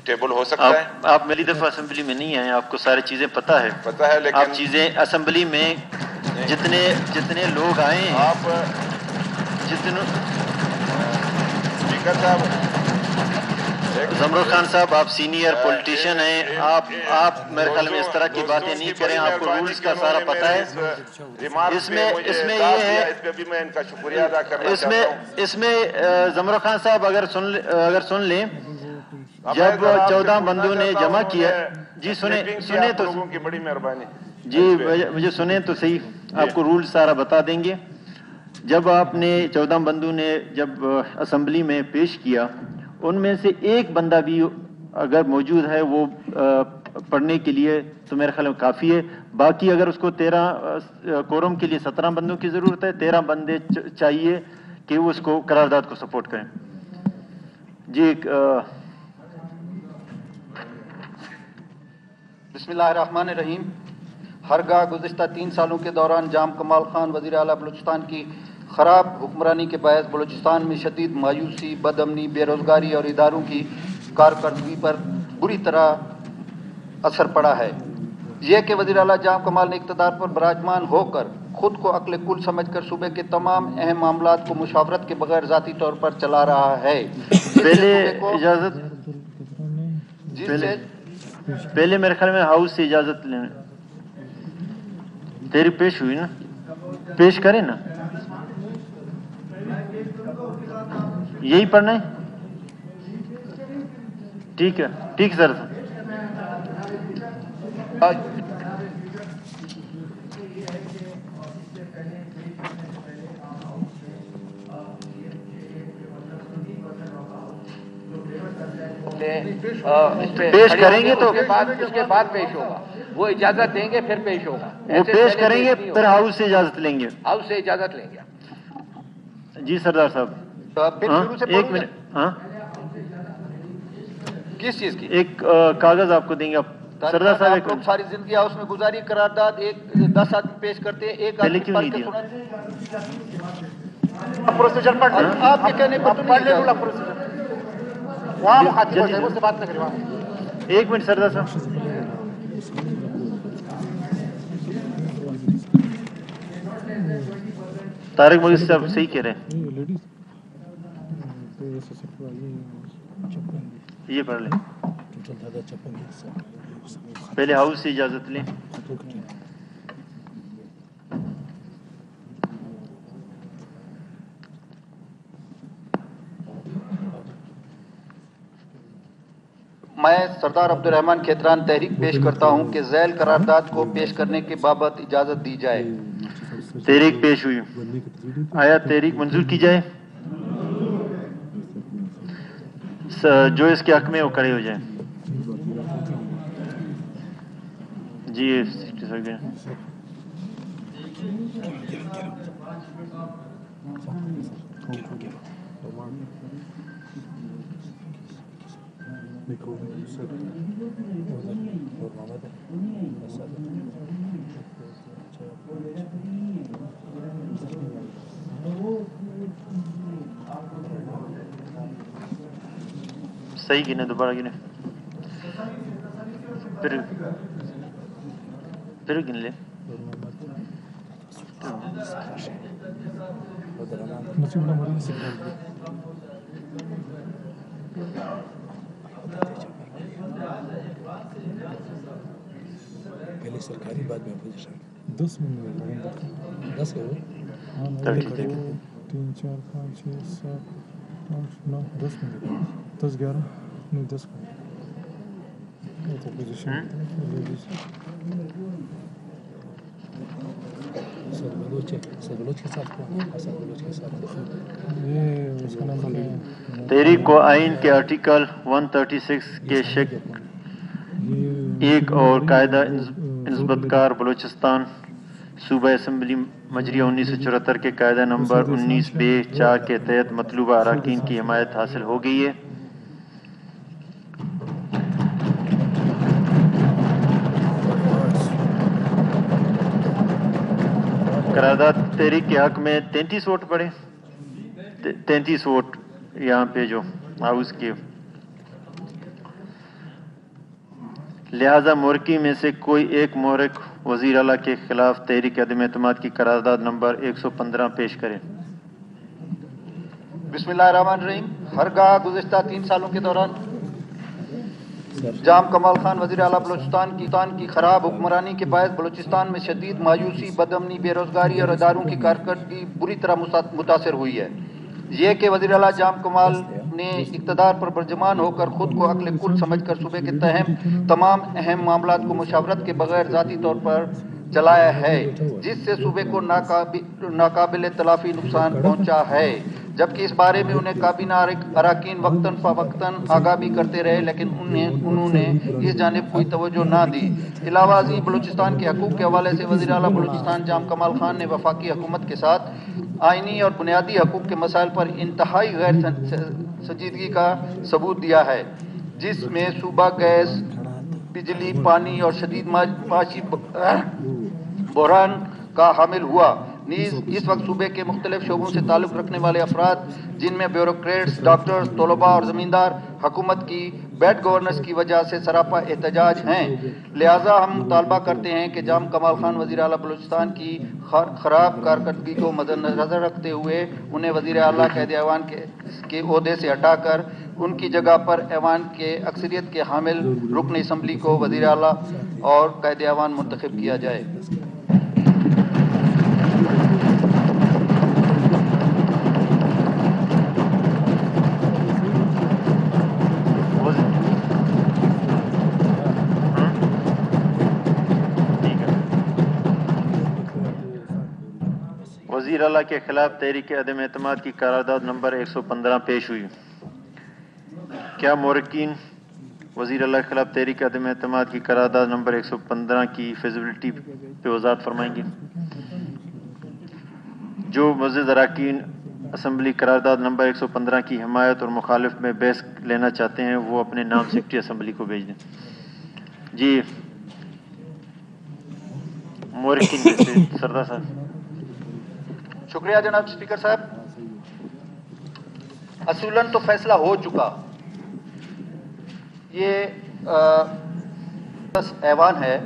Table ہو سکتا ہے؟ آپ پہلی دفعہ اسمبلی میں نہیں آئے، آپ کو ساری چیزیں پتہ ہے، لیکن آپ چیزیں اسمبلی میں جتنے لوگ آئے ہیں، آپ اسپیکر صاحب، زمرو خان صاحب، آپ سینئر پولیٹیشین ہیں، آپ میرے خیال میں اس طرح کی باتیں نہیں کریں، آپ کو رولز کا سارا پتہ ہے۔ اس میں یہ ہے، اس پہ بھی میں ان کا شکریہ ادا کرنا چاہتا ہوں۔ اس میں زمرو خان صاحب اگر سن لیں، جب 14 بندوں نے جمع کیا، جی سنیں تو لوگوں کی بڑی مہربانی، جی مجھے سنیں تو صحیح، آپ کو رول سارا بتا دیں گے۔ جب آپ نے 14 بندوں نے جب اسمبلی میں پیش کیا، ان میں سے ایک بندہ بھی اگر موجود ہے وہ پڑھنے کے لیے تو میرے خیال میں کافی ہے۔ باقی اگر اس کو 13 کورم کے لیے 17 بندوں کی ضرورت ہے، 13 بندے چاہیے کہ وہ اس کو قرارداد کو سپورٹ کریں۔ جی بسم اللہ الرحمن الرحیم۔ ہرگاہ گزشتہ 3 سالوں کے دوران جام کمال خان وزیر اعلیٰ بلوچستان کی خراب حکمرانی کے باعث بلوچستان میں شدید مایوسی، بد امنی، بے روزگاری اور اداروں کی کارکردگی پر بری طرح اثر پڑا ہے۔ یہ کہ وزیر اعلیٰ جام کمال نے اقتدار پر براجمان ہو کر خود کو عقل کل سمجھ کر صوبے کے تمام اہم معاملات کو مشاورت کے بغیر ذاتی طور پر چلا رہا ہے۔ پہلے میرے خیال میں ہاؤس سے اجازت لینے، تیری پیش ہوئی نا، پیش کریں نا، یہی پڑھنا ہے؟ ٹھیک ہے سر۔ پیش کریں گے تو اس کے بعد پیش ہوگا، وہ اجازت دیں گے پھر پیش ہوگا، وہ پیش کریں گے پھر ہاؤس سے اجازت لیں گے، ہاؤس سے اجازت لیں گے۔ جی سردار صاحب، ایک منٹ، ہاں کس چیز کی؟ ایک کاغذ آپ کو دیں گے، سردار صاحب ایک لوگ ساری زندگی ہاؤس میں گزاری، قرارداد 10 آدمی پیش کرتے ہیں، ایک پہلے آدمی کیوں پڑھ نہیں کے دیا؟ پروسیجر پڑھ لیں، آپ کے کہنے پر پڑھ لیں وہاں مخاطب ہو جائے، اس سے بات نہ کریں وہاں۔ ایک منٹ سردار صاحب، طارق مغل صاحب صحیح کہہ رہے ہیں، یہ پڑھ لیں، پہلے ہاؤس سے اجازت لیں۔ میں سردار عبدالرحمن کھیتران تحریک پیش کرتا ہوں کہ ذیل قرارداد کو پیش کرنے کے بابت اجازت دی جائے۔ تحریک پیش ہوئی، آیا تحریک منظور کی جائے؟ جو اس کے حق میں وہ کھڑے ہو جائیں۔ جی صحیح گنے، دوبارہ گنے، پھر گن لے۔ پہلے سرکاری بعد میں اپوزیشن 10 منٹ 10 ہے وہ 3 4 5 6 7 8 9 10 منٹ 10 11 نہیں 10 اپوزیشن تحریک کو آئین کے آرٹیکل 136 کے شک 1 اور قاعدہ نسبت کار بلوچستان صوبہ اسمبلی مجریہ 1974 کے قاعدہ نمبر 19(ب)(4) کے تحت مطلوبہ اراکین کی حمایت حاصل ہو گئی ہے۔ قرارداد تحریک کے حق میں 33 ووٹ پڑے، 33 ووٹ یہاں پہ جو ہاؤس کے لہذا مورکی میں سے کوئی ایک مورک وزیر اعلیٰ کے خلاف تحریک عدم اعتماد کی قرارداد نمبر 115 پیش کرے۔ بسم اللہ الرحمن الرحیم۔ ہرگاہ گزشتہ 3 سالوں کے دوران جام کمال خان وزیر اعلیٰ بلوچستان کی خراب حکمرانی کے باعث بلوچستان میں شدید مایوسی، بد امنی، بے روزگاری اور اداروں کی کارکردگی بری طرح متاثر ہوئی ہے۔ یہ کہ وزیر اعلیٰ جام کمال نے اقتدار پر برجمان ہو کر خود کو عقل کل سمجھ کر صوبے کے تمام اہم معاملات کو مشاورت کے بغیر ذاتی طور پر چلایا ہے، جس سے صوبے کو ناقابل تلافی نقصان پہنچا ہے، جبکہ اس بارے میں انہیں کابینہ اراکین وقتاً فوقتاً آگاہ بھی کرتے رہے، لیکن انہوں نے اس جانب کوئی توجہ نہ دی۔ علاوہ ازیں بلوچستان کے حقوق کے حوالے سے وزیر اعلیٰ بلوچستان جام کمال خان نے وفاقی حکومت کے ساتھ آئینی اور بنیادی حقوق کے مسائل پر انتہائی غیر سنجیدگی کا ثبوت دیا ہے، جس میں صوبہ گیس، بجلی، پانی اور شدید معاشی بحران کا حامل ہوا۔ نیز اس وقت صوبے کے مختلف شعبوں سے تعلق رکھنے والے افراد، جن میں بیوروکریٹس، ڈاکٹرز، طلباء اور زمیندار، حکومت کی بیڈ گورننس کی وجہ سے سراپا احتجاج ہیں۔ لہٰذا ہم مطالبہ کرتے ہیں کہ جام کمال خان وزیر اعلیٰ بلوچستان کی خراب کارکردگی کو مد نظر رکھتے ہوئے انہیں وزیر اعلیٰ قائد ایوان کے عہدے سے ہٹا کر ان کی جگہ پر ایوان کے اکثریت کے حامل رکن اسمبلی کو وزیر اعلیٰ اور قائد ایوان منتخب کیا جائے۔ وزیر اعلیٰ کے خلاف تحریک عدم اعتماد کی قرارداد نمبر 115 پیش ہوئی۔ کیا مورکین وزیر اعلیٰ کے خلاف تحریک عدم اعتماد کی قرارداد نمبر 115 کی فیزیبلٹی پہ وضاحت فرمائیں گے؟ جو معزز اراکین اسمبلی قرارداد نمبر 115 کی حمایت اور مخالف میں بحث لینا چاہتے ہیں وہ اپنے نام سیکرٹری اسمبلی کو بھیج دیں۔ جی مورکین میں سے سردار صاحب۔ شکریہ جناب اسپیکر صاحب۔ اصولاً تو فیصلہ ہو چکا، یہ ایوان ہے،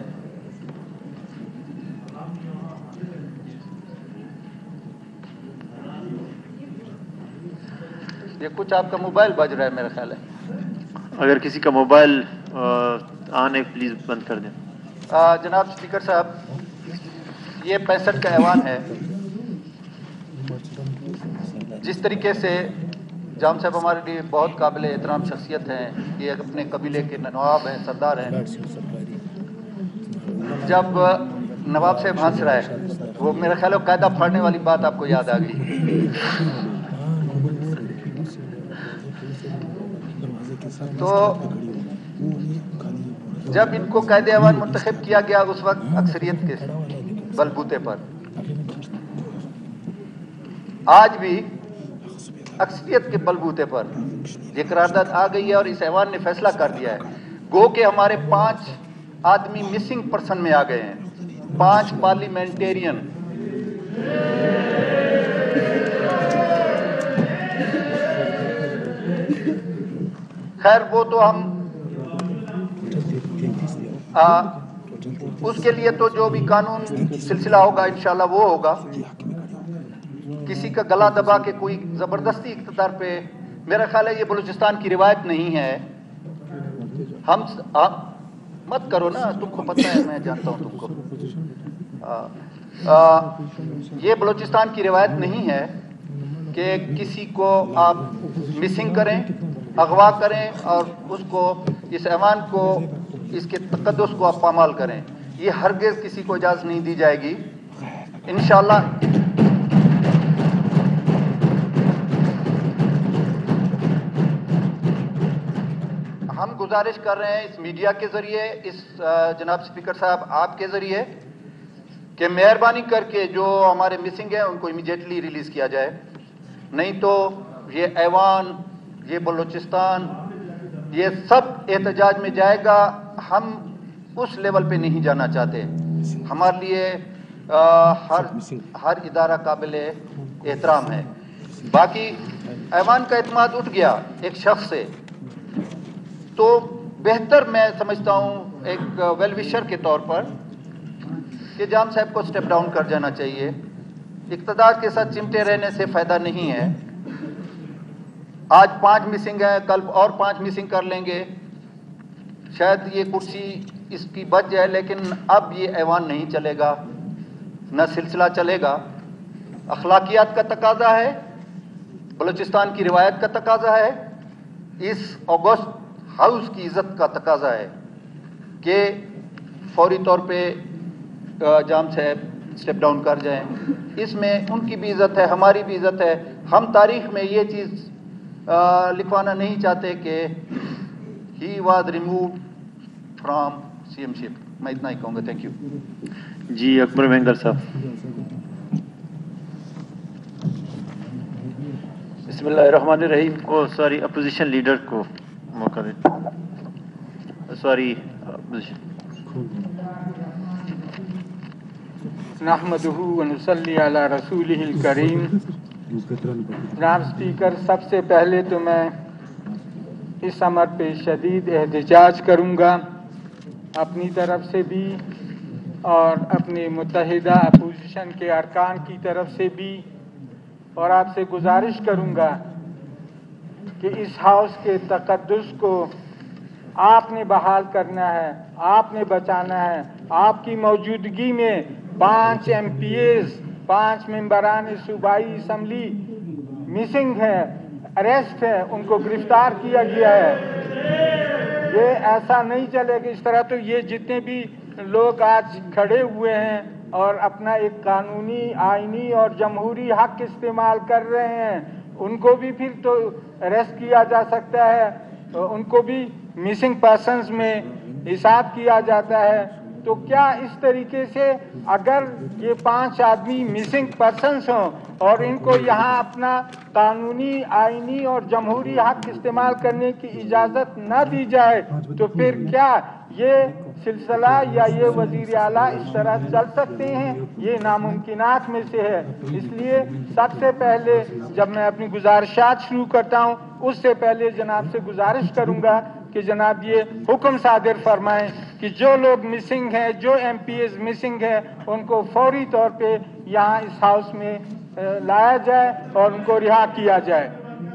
یہ کچھ آپ کا موبائل بج رہا ہے میرا خیال ہے۔ اگر کسی کا موبائل آن ہے پلیز بند کر دیں۔ جناب اسپیکر صاحب، یہ 65 کا ایوان ہے۔ جس طریقے سے جام صاحب ہمارے لیے بہت قابل احترام شخصیت ہیں، یہ اپنے قبیلے کے نواب ہیں، سردار ہیں۔ جب نواب صاحب ہنس رہا ہے، وہ میرا خیال ہے قاعدہ پھاڑنے والی بات آپ کو یاد آ گئی۔ تو جب ان کو قائد ایوان منتخب کیا گیا اس وقت اکثریت کے بلبوتے پر، آج بھی اکثریت کے بلبوتے پر یہ قرارداد آ گئی ہے اور اس ایوان نے فیصلہ کر دیا ہے۔ گو کہ ہمارے 5 آدمی مسنگ پرسن میں آ گئے ہیں، 5 پارلیمنٹیرین۔ خیر وہ تو ہم اس کے لیے تو جو بھی قانون سلسلہ ہوگا انشاءاللہ وہ ہوگا۔ کسی کا گلا دبا کے کوئی زبردستی اقتدار پہ، میرا خیال ہے یہ بلوچستان کی روایت نہیں ہے۔ ہم مت کرو نا، تم کو پتہ ہے، میں جانتا ہوں تم کو۔ یہ بلوچستان کی روایت نہیں ہے کہ کسی کو آپ مسنگ کریں، اغوا کریں اور اس کو، اس ایوان کو، اس کے تقدس کو آپ پامال کریں۔ یہ ہرگز کسی کو اجازت نہیں دی جائے گی انشاءاللہ۔ ہم گزارش کر رہے ہیں اس میڈیا کے ذریعے، اس جناب اسپیکر صاحب آپ کے ذریعے، کہ مہربانی کر کے جو ہمارے مسنگ ہیں ان کو امیڈیٹلی ریلیز کیا جائے، نہیں تو یہ ایوان، یہ بلوچستان، یہ سب احتجاج میں جائے گا۔ ہم اس لیول پہ نہیں جانا چاہتے۔ ہمارے لیے ہر ادارہ قابل احترام ہے۔ باقی ایوان کا اعتماد اٹھ گیا ایک شخص سے، تو بہتر میں سمجھتا ہوں ایک ویل وشر کے طور پر کہ جام صاحب کو سٹیپ ڈاؤن کر جانا چاہیے. اقتدار کے ساتھ چمٹے رہنے سے فائدہ نہیں ہے. آج 5 مسنگ ہیں, کل اور 5 مسنگ کر لیں گے, شاید یہ کرسی اس کی بچ جائے, لیکن اب یہ ایوان نہیں چلے گا, نہ سلسلہ چلے گا. اخلاقیات کا تقاضا ہے, بلوچستان کی روایت کا تقاضا ہے, اس اگست ہاؤس کی عزت کا تقاضا ہے کہ فوری طور پہ جام صاحب سٹیپ ڈاؤن کر جائیں. اس میں ان کی بھی عزت ہے, ہماری بھی عزت ہے. ہم تاریخ میں یہ چیز لکھوانا نہیں چاہتے کہ he was removed from C M ship. میں اتنا ہی کہوں گا. Thank you. جی اکبر وینگر صاحب. بسم اللہ الرحمن الرحیم. سوری, اپوزیشن لیڈر کو موقع دیں. سوری, نحمدہ ونصلی علی رسولہ الکریم. جناب اسپیکر, سب سے پہلے تو میں اس امر پہ شدید احتجاج کروں گا اپنی طرف سے بھی اور اپنے متحدہ اپوزیشن کے ارکان کی طرف سے بھی, اور آپ سے گزارش کروں گا کہ اس ہاؤس کے تقدس کو آپ نے بحال کرنا ہے, آپ نے بچانا ہے. آپ کی موجودگی میں 5 MPs 5 ممبران صوبائی اسمبلی مسنگ ہیں, اریسٹ ہیں, ان کو گرفتار کیا گیا ہے. یہ ایسا نہیں چلے گا اس طرح. تو یہ جتنے بھی لوگ آج کھڑے ہوئے ہیں اور اپنا ایک قانونی, آئینی اور جمہوری حق استعمال کر رہے ہیں, ان کو بھی پھر تو اریسٹ کیا جا سکتا ہے, ان کو بھی مسنگ پرسنز میں حساب کیا جاتا ہے. تو کیا اس طریقے سے اگر یہ 5 آدمی مسنگ پرسنز ہوں اور ان کو یہاں اپنا قانونی, آئینی اور جمہوری حق استعمال کرنے کی اجازت نہ دی جائے تو پھر کیا یہ سلسلہ یا یہ وزیر اعلیٰ اس طرح چل سکتے ہیں؟ یہ ناممکنات میں سے ہے. اس لیے سب سے پہلے جب میں اپنی گزارشات شروع کرتا ہوں, اس سے پہلے جناب سے گزارش کروں گا کہ جناب یہ حکم صادر فرمائیں کہ جو لوگ مسنگ ہیں, جو MPs مسنگ ہیں, ان کو فوری طور پہ یہاں اس ہاؤس میں لایا جائے اور ان کو رہا کیا جائے.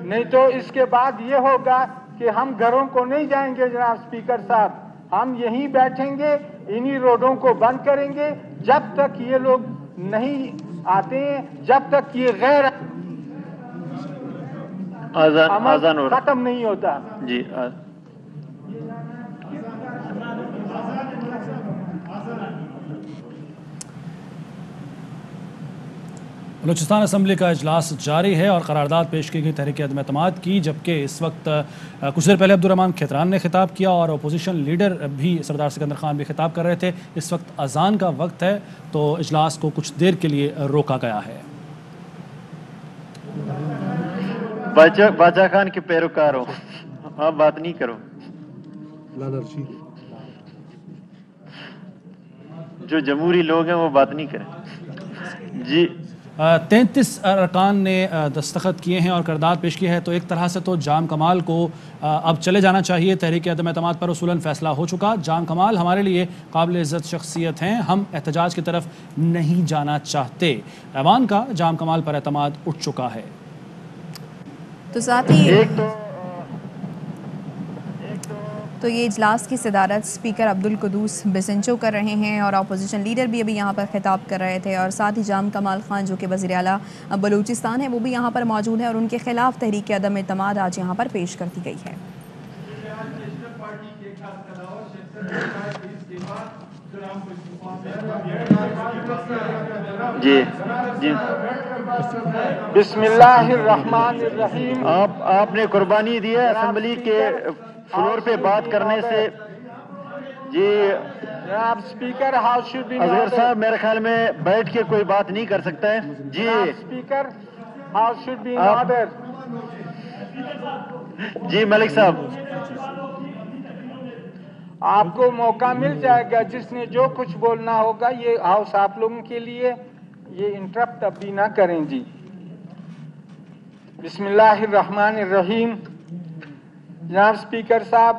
نہیں تو اس کے بعد یہ ہوگا کہ ہم گھروں کو نہیں جائیں گے جناب اسپیکر صاحب, ہم یہیں بیٹھیں گے, انہی روڈوں کو بند کریں گے جب تک یہ لوگ نہیں آتے ہیں, جب تک یہ غیر آزان ختم نہیں ہوتا. جی بلوچستان اسمبلی کا اجلاس جاری ہے اور قرارداد پیش کی گئی تحریک عدم اعتماد کی, جبکہ اس وقت کچھ دیر پہلے عبدالرحمان کھیتران نے خطاب کیا اور اپوزیشن لیڈر بھی سردار سکندر خان بھی خطاب کر رہے تھے. اس وقت اذان کا وقت ہے تو اجلاس کو کچھ دیر کے لیے روکا گیا ہے. باچا خان کے پیروکار ہو, آپ بات نہیں کرو. جو جمہوری لوگ ہیں وہ بات نہیں کریں. جی 33 ارکان نے دستخط کیے ہیں اور قرارداد پیش کی ہے, تو ایک طرح سے تو جام کمال کو اب چلے جانا چاہیے. تحریک عدم اعتماد پر اصولاً فیصلہ ہو چکا. جام کمال ہمارے لیے قابل عزت شخصیت ہیں, ہم احتجاج کی طرف نہیں جانا چاہتے. ایوان کا جام کمال پر اعتماد اٹھ چکا ہے. تو ساتھ ہی تو یہ اجلاس کی صدارت اسپیکر عبدالقدوس بسنچو کر رہے ہیں اور اپوزیشن لیڈر بھی ابھی یہاں پر خطاب کر رہے تھے, اور ساتھ ہی جام کمال خان جو کہ وزیر اعلیٰ بلوچستان ہے وہ بھی یہاں پر موجود ہیں اور ان کے خلاف تحریک عدم اعتماد آج یہاں پر پیش کر دی گئی ہے. جی جی بسم اللہ الرحمن الرحیم. آپ نے قربانی دی ہے اسمبلی کے فلور پہ بات کرنے سے. جی جناب speaker, house should be Asghar Sahib میرے خیال میں بیٹھ کے کوئی بات نہیں کر سکتا ہے. جی speaker, house should be order. جی ملک صاحب, آپ کو موقع مل جائے گا, جس نے جو کچھ بولنا ہوگا. یہ ہاؤس آپ لوگوں کے لیے, یہ انٹرپٹ اب بھی نہ کریں. جی بسم اللہ الرحمن الرحیم. جناب اسپیکر صاحب,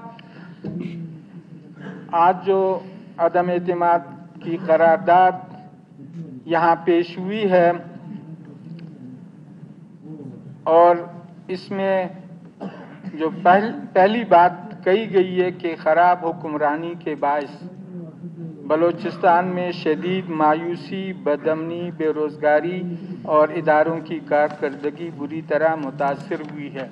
आज जो अदम एतमाद की करारदाद यहाँ पेश हुई है और इसमें जो पहली बात कही गई है कि ख़राब हुक्मरानी के बायस बलूचिस्तान में शदीद मायूसी, बदअमनी, बेरोज़गारी और इदारों की कारकर्दगी बुरी तरह मुतासिर हुई है।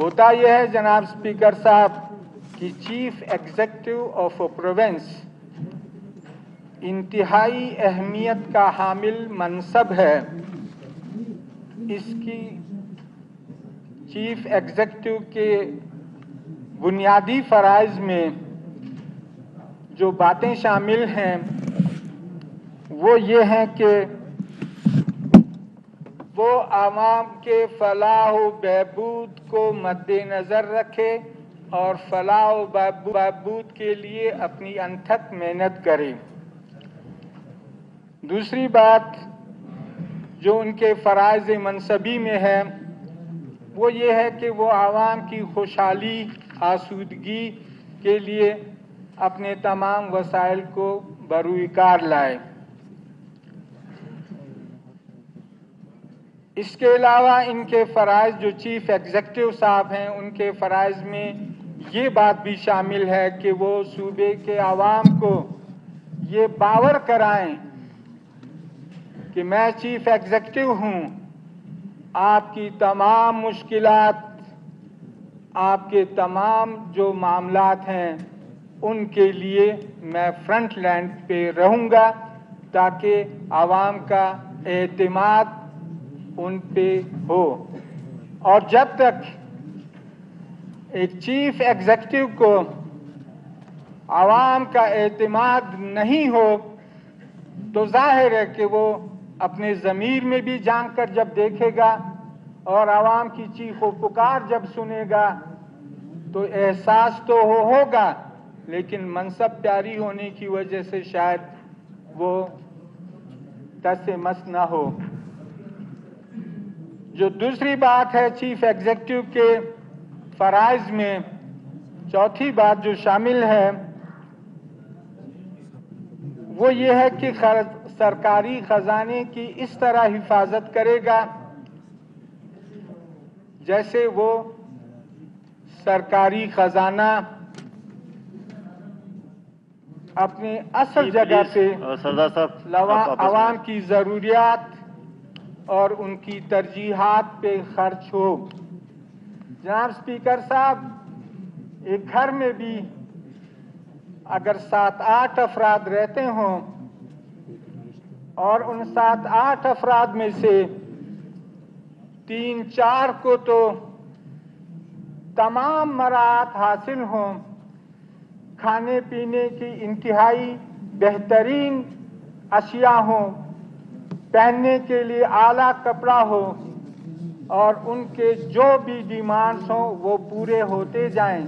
होता यह है जनाब स्पीकर साहब कि chief executive of a province इंतहाई अहमियत का हामिल मनसब है। इसकी चीफ एग्जीक्यूटिव के बुनियादी फ़राइज़ में जो बातें शामिल हैं वो ये हैं कि वो आवाम के फलाह व बहबूद को मद्देनज़र रखे और फलाह व बहबूद के लिए अपनी अनथक मेहनत करे। दूसरी बात जो उनके फ़राइज़ मनसबी में है वो ये है कि वो आवाम की खुशहाली, आसूदगी के लिए अपने तमाम वसाइल को बरूईकार लाए। इसके अलावा इनके फ़राइज़ जो चीफ एग्जीक्यूटिव साहब हैं उनके फ़राइज़ में ये बात भी शामिल है कि वो सूबे के आवाम को ये बावर कराएं कि मैं चीफ एग्जीक्यूटिव हूँ, आपकी तमाम मुश्किलात, आपके तमाम जो मामलात हैं उनके लिए मैं फ्रंट लाइन पे रहूँगा ताकि आवाम का एतमाद उन पे हो। और जब तक एक चीफ एग्जीक्यूटिव को आवाम का एतमाद नहीं हो तो जाहिर है कि वो अपने ज़मीर में भी झांक कर जब देखेगा और आवाम की चीख व पुकार जब सुनेगा तो एहसास तो होगा, लेकिन मनसब प्यारी होने की वजह से शायद वो तसे मस ना हो। जो दूसरी बात है चीफ एग्जीक्यूटिव के फ़राइज़ में, चौथी बात जो शामिल है वो ये है कि सरकारी खजाने की इस तरह हिफाजत करेगा जैसे वो सरकारी खजाना अपने असल जगह पे सरदार साहब आवाम की ज़रूरियात और उनकी तरजीहात पे खर्च हो। जनाब स्पीकर साहब, एक घर में भी अगर 7-8 अफराद रहते हों और उन 7-8 अफराद में से 3-4 को तो तमाम मराहत हासिल हों, खाने पीने की इंतहाई बेहतरीन अशिया हों, पहनने के लिए आला कपड़ा हो और उनके जो भी डिमांड्स हों वो पूरे होते जाएं,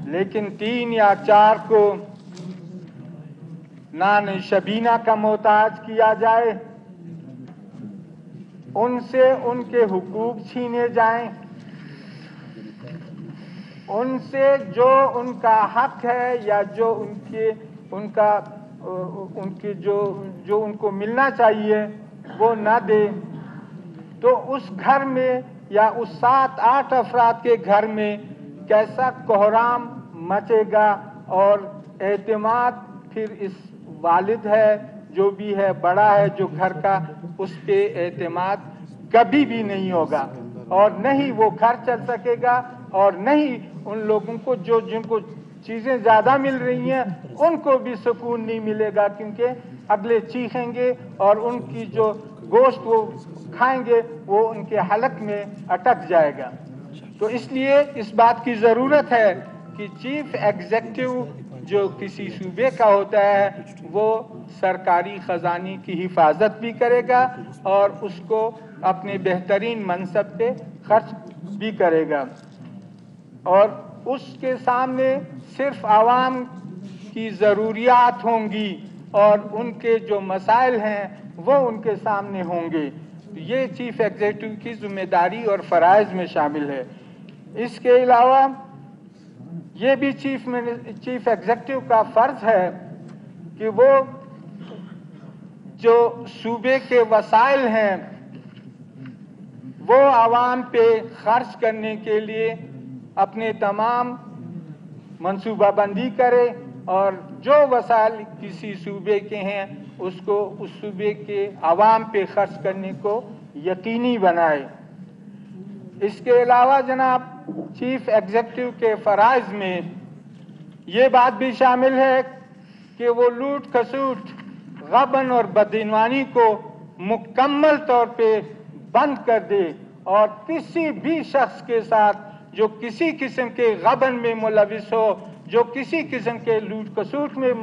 लेकिन 3 या 4 को नान शबीना का मोहताज किया जाए, उनसे उनके हुकूक छीने जाएं, उनसे जो उनका हक है या जो उनके जो उनको मिलना चाहिए वो ना दे, तो उस घर में या उस 7-8 अफराद के घर में कैसा कोहराम मचेगा और एतमाद फिर इस वालिद है जो भी है बड़ा है जो घर का, उस पे एतमाद कभी भी नहीं होगा और न ही वो घर चल सकेगा और न ही उन लोगों को जिनको चीज़ें ज़्यादा मिल रही हैं उनको भी सुकून नहीं मिलेगा, क्योंकि अगले चीखेंगे और उनकी जो गोश्त वो खाएंगे वो उनके हलक में अटक जाएगा। तो इसलिए इस बात की ज़रूरत है कि चीफ एग्जीक्यूटिव जो किसी सूबे का होता है वो सरकारी ख़जाने की हिफाजत भी करेगा और उसको अपने बेहतरीन मनसब पे खर्च भी करेगा और उसके सामने सिर्फ आवाम की ज़रूरियात होंगी और उनके जो मसाइल हैं वो उनके सामने होंगे। ये चीफ एग्जीक्यूटिव की जिम्मेदारी और फ़राइज़ में शामिल है। इसके अलावा یہ بھی چیف ایگزیکٹو کا فرض ہے کہ وہ جو صوبے کے وسائل ہیں وہ عوام پہ خرچ کرنے کے لیے اپنے تمام منصوبہ بندی کرے اور جو وسائل کسی صوبے کے ہیں اس کو اس صوبے کے عوام پہ خرچ کرنے کو یقینی بنائے۔ اس کے علاوہ جناب چیف ایگزیکٹو کے فرائض میں یہ بات بھی شامل ہے کہ وہ لوٹ کھسوٹ، غبن اور بدعنوانی کو مکمل طور پہ بند کر دے اور کسی بھی شخص کے ساتھ جو کسی قسم کے غبن میں ملوث ہو، جو کسی قسم کے لوٹ کھسوٹ میں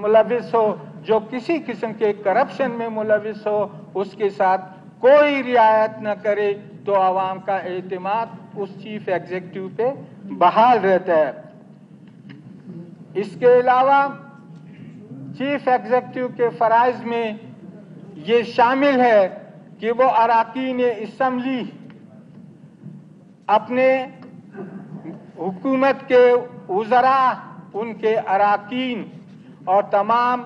ملوث ہو، جو کسی قسم کے کرپشن میں ملوث ہو، اس کے ساتھ کوئی رعایت نہ کرے تو عوام کا اعتماد اس چیف ایگزیکٹو پہ بحال رہتا ہے۔ اس کے علاوہ چیف ایگزیکٹو کے فرائض میں یہ شامل ہے کہ وہ اراکین اسمبلی اپنے حکومت کے وزراء، ان کے اراکین اور تمام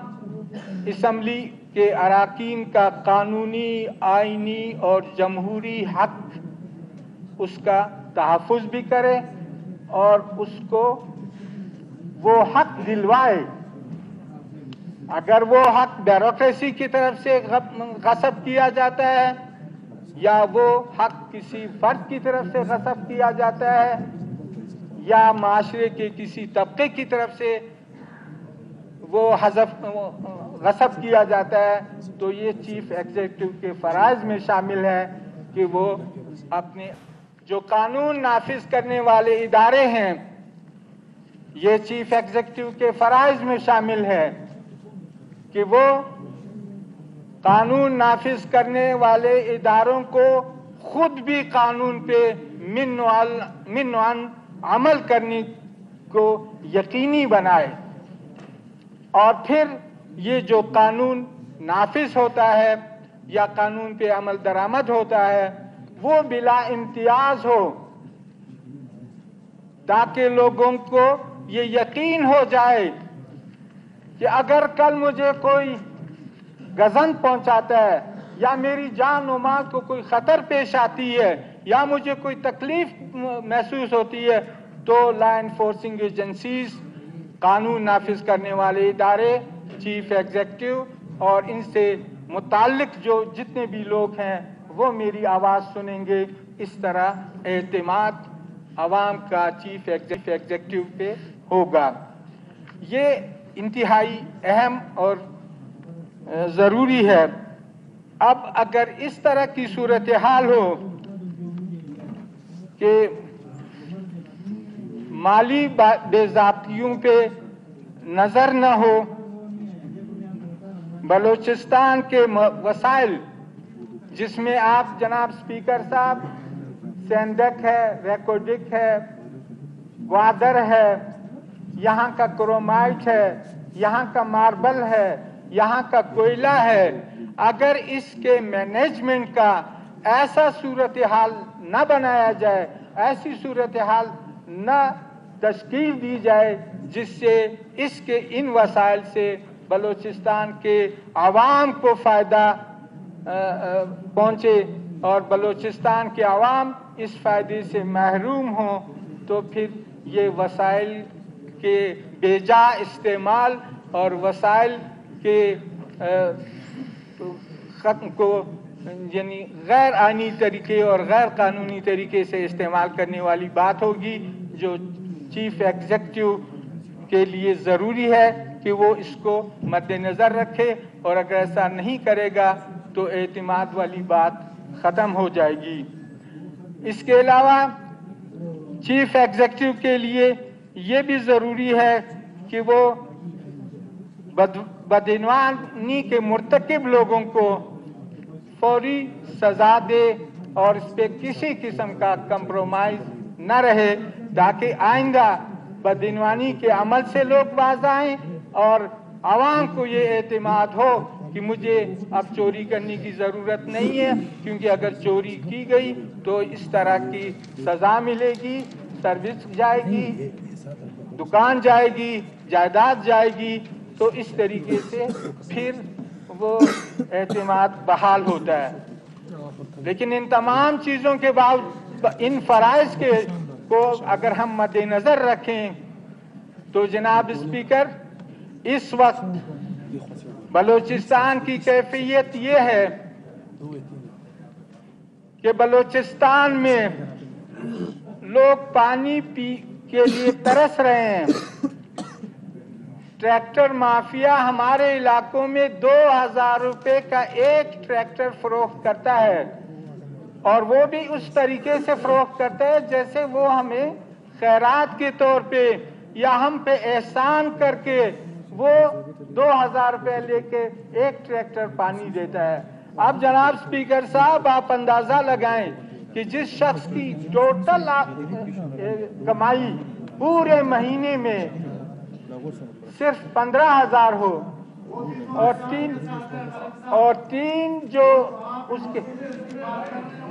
اسمبلی کے اراکین کا قانونی، آئینی اور جمہوری حق اس کا تحفظ بھی کرے اور اس کو وہ حق دلوائے۔ اگر وہ حق بیوروکریسی کی طرف سے غصب کیا جاتا ہے یا وہ حق کسی فرد کی طرف سے غصب کیا جاتا ہے یا معاشرے کے کسی طبقے کی طرف سے وہ غصب کیا جاتا ہے، تو یہ چیف ایگزیکٹو کے فرائض میں شامل ہے کہ وہ اپنے جو قانون نافذ کرنے والے ادارے ہیں، یہ چیف ایگزیکٹو کے فرائض میں شامل ہے کہ وہ قانون نافذ کرنے والے اداروں کو خود بھی قانون پہ منوعاً عمل کرنے کو یقینی بنائے، اور پھر یہ جو قانون نافذ ہوتا ہے یا قانون پہ عمل درآمد ہوتا ہے وہ بلا امتیاز ہو، تاکہ لوگوں کو یہ یقین ہو جائے کہ اگر کل مجھے کوئی گزن پہنچاتا ہے یا میری جان و مال کو کوئی خطر پیش آتی ہے یا مجھے کوئی تکلیف محسوس ہوتی ہے تو لا انفورسنگ ایجنسیز، قانون نافذ کرنے والے ادارے، چیف ایگزیکٹو اور ان سے متعلق جو جتنے بھی لوگ ہیں وہ میری آواز سنیں گے۔ اس طرح اعتماد عوام کا چیف ایگزیکٹو پہ ہوگا۔ یہ انتہائی اہم اور ضروری ہے۔ اب اگر اس طرح کی صورتحال ہو کہ مالی بے ضابطگیوں پہ نظر نہ ہو، بلوچستان کے وسائل جس میں آپ جناب اسپیکر صاحب سینڈک ہے، ریکوڈک ہے، گوادر ہے، یہاں کا کرومائٹ ہے، یہاں کا ماربل ہے، یہاں کا کوئلہ ہے، اگر اس کے مینجمنٹ کا ایسا صورتحال نہ بنایا جائے، ایسی صورتحال نہ تشکیل دی جائے جس سے اس کے ان وسائل سے بلوچستان کے عوام کو فائدہ پہنچے اور بلوچستان کے عوام اس فائدے سے محروم ہوں، تو پھر یہ وسائل کے بے جا استعمال اور وسائل کے ختم کو یعنی غیر آئینی طریقے اور غیر قانونی طریقے سے استعمال کرنے والی بات ہوگی، جو چیف ایگزیکٹو کے لیے ضروری ہے کہ وہ اس کو مد نظر رکھے، اور اگر ایسا نہیں کرے گا تو اعتماد والی بات ختم ہو جائے گی۔ اس کے علاوہ چیف ایگزیکٹو کے لیے یہ بھی ضروری ہے کہ وہ بدعنوانی کے مرتکب لوگوں کو فوری سزا دے اور اس پہ کسی قسم کا کمپرومائز نہ رہے، تاکہ آئندہ بدعنوانی کے عمل سے لوگ باز آئیں اور عوام کو یہ اعتماد ہو کہ مجھے اب چوری کرنے کی ضرورت نہیں ہے، کیونکہ اگر چوری کی گئی تو اس طرح کی سزا ملے گی، सर्विस जाएगी, दुकान जाएगी, जायदाद जाएगी, तो इस तरीके से फिर वो एतमाद बहाल होता है। लेकिन इन तमाम चीज़ों के बावजूद इन फ़राइज़ के को अगर हम मद्देनज़र रखें तो जनाब स्पीकर इस वक्त बलूचिस्तान की कैफियत ये है कि बलूचिस्तान में लोग पानी पी के लिए तरस रहे हैं। ट्रैक्टर माफिया हमारे इलाकों में 2000 रुपए का एक ट्रैक्टर फरोख्त करता है, और वो भी उस तरीके से फरोख्त करता है जैसे वो हमें खैरात के तौर पे या हम पे एहसान करके वो 2000 रुपए लेके एक ट्रैक्टर पानी देता है। अब जनाब स्पीकर साहब, आप अंदाजा लगाएं कि जिस शख्स की टोटल कमाई पूरे महीने में सिर्फ 15,000 हो और तीन जो उसके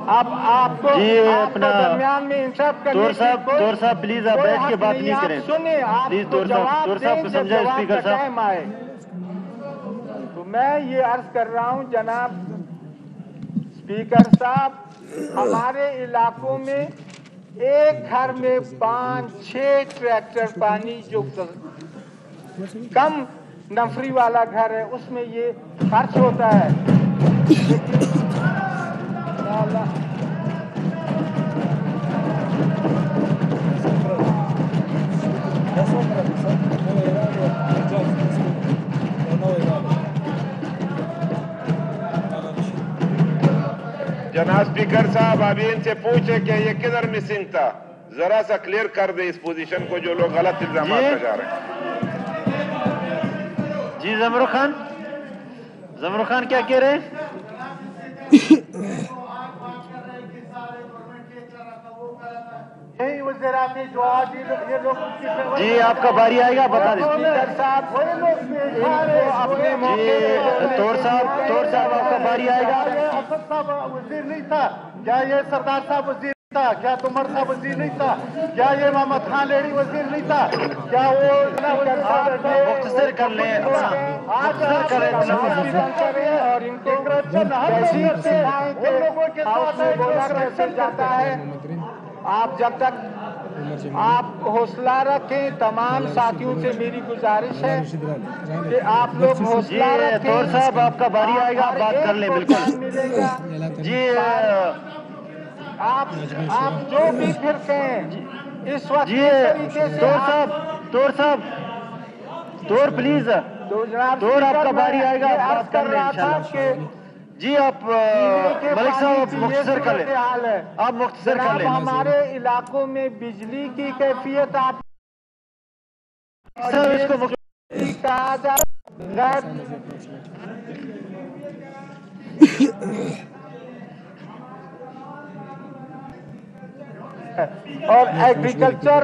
आपको अपना दरमियान में इंटरप्ट करने तौर साहब प्लीज आप बैठ के बात नहीं करें। सुने, प्लीज तौर साहब को समझाए स्पीकर साहब। तो मैं ये अर्ज कर रहा हूँ जनाब स्पीकर साहब, हमारे इलाकों में एक घर में 5-6 ट्रैक्टर पानी, जो कम नफरी वाला घर है उसमें ये खर्च होता है। जनाब स्पीकर साहब, अभी इनसे पूछे कि ये किधर मिसिंग था, जरा सा क्लियर कर दे इस पोजीशन को, जो लोग गलत इल्जाम लगा रहे हैं। जी जमरू खान क्या कह रहे हैं? जी आपका बारी आएगा, बता दीजिए तौर साहब आपका बारी आएगा। असद साहब वजीर नहीं था क्या? ये सरदार साहब वजीर था क्या? तुमर साहब वजीर नहीं था क्या? ये मोहम्मद खान लेडी वजीर नहीं था क्या? वो मुख्तसर कर लें, मुख्तसर करें और इनको लोगों के साथ बोला कैसे जाता है। आप जब तक आप हौसला रखें, तमाम साथियों से मेरी गुजारिश है कि आप लोग हौसला रखें। तौर साहब आपका बारी आएगा, आप बात कर लें। बिल्कुल जी, आप जो भी फिर कहें इस वक्त जी तौर साहब प्लीज, तौर आपका बारी आएगा, आप बात कर लें इंशाल्लाह। जी आप मलिक साहब मुख्तसर कर लें, आप मुख्तसर कर लें। हमारे इलाकों में बिजली की कैफियत आप इसको कहा जाए और एग्रीकल्चर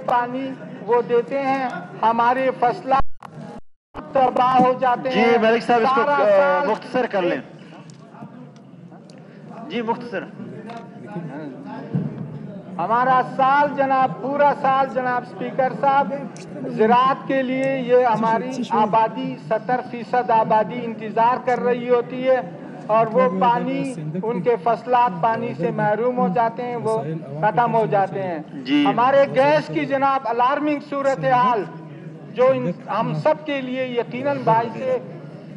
पानी वो देते हैं, हमारे फसला तबाह हो जाते हैं। जी मलिक साहब इसको मुख्तसर कर लें। जी मुख्तसर। हमारा साल जनाब, पूरा साल जनाब स्पीकर साहब, ज़राअत के लिए ये हमारी आबादी 70% आबादी इंतज़ार कर रही होती है, और वो पानी, उनके फसलात पानी से महरूम हो जाते हैं, वो खत्म हो जाते हैं। हमारे गैस की जनाब अलार्मिंग सूरत हाल, जो हम सब के लिए यकीनन बाइस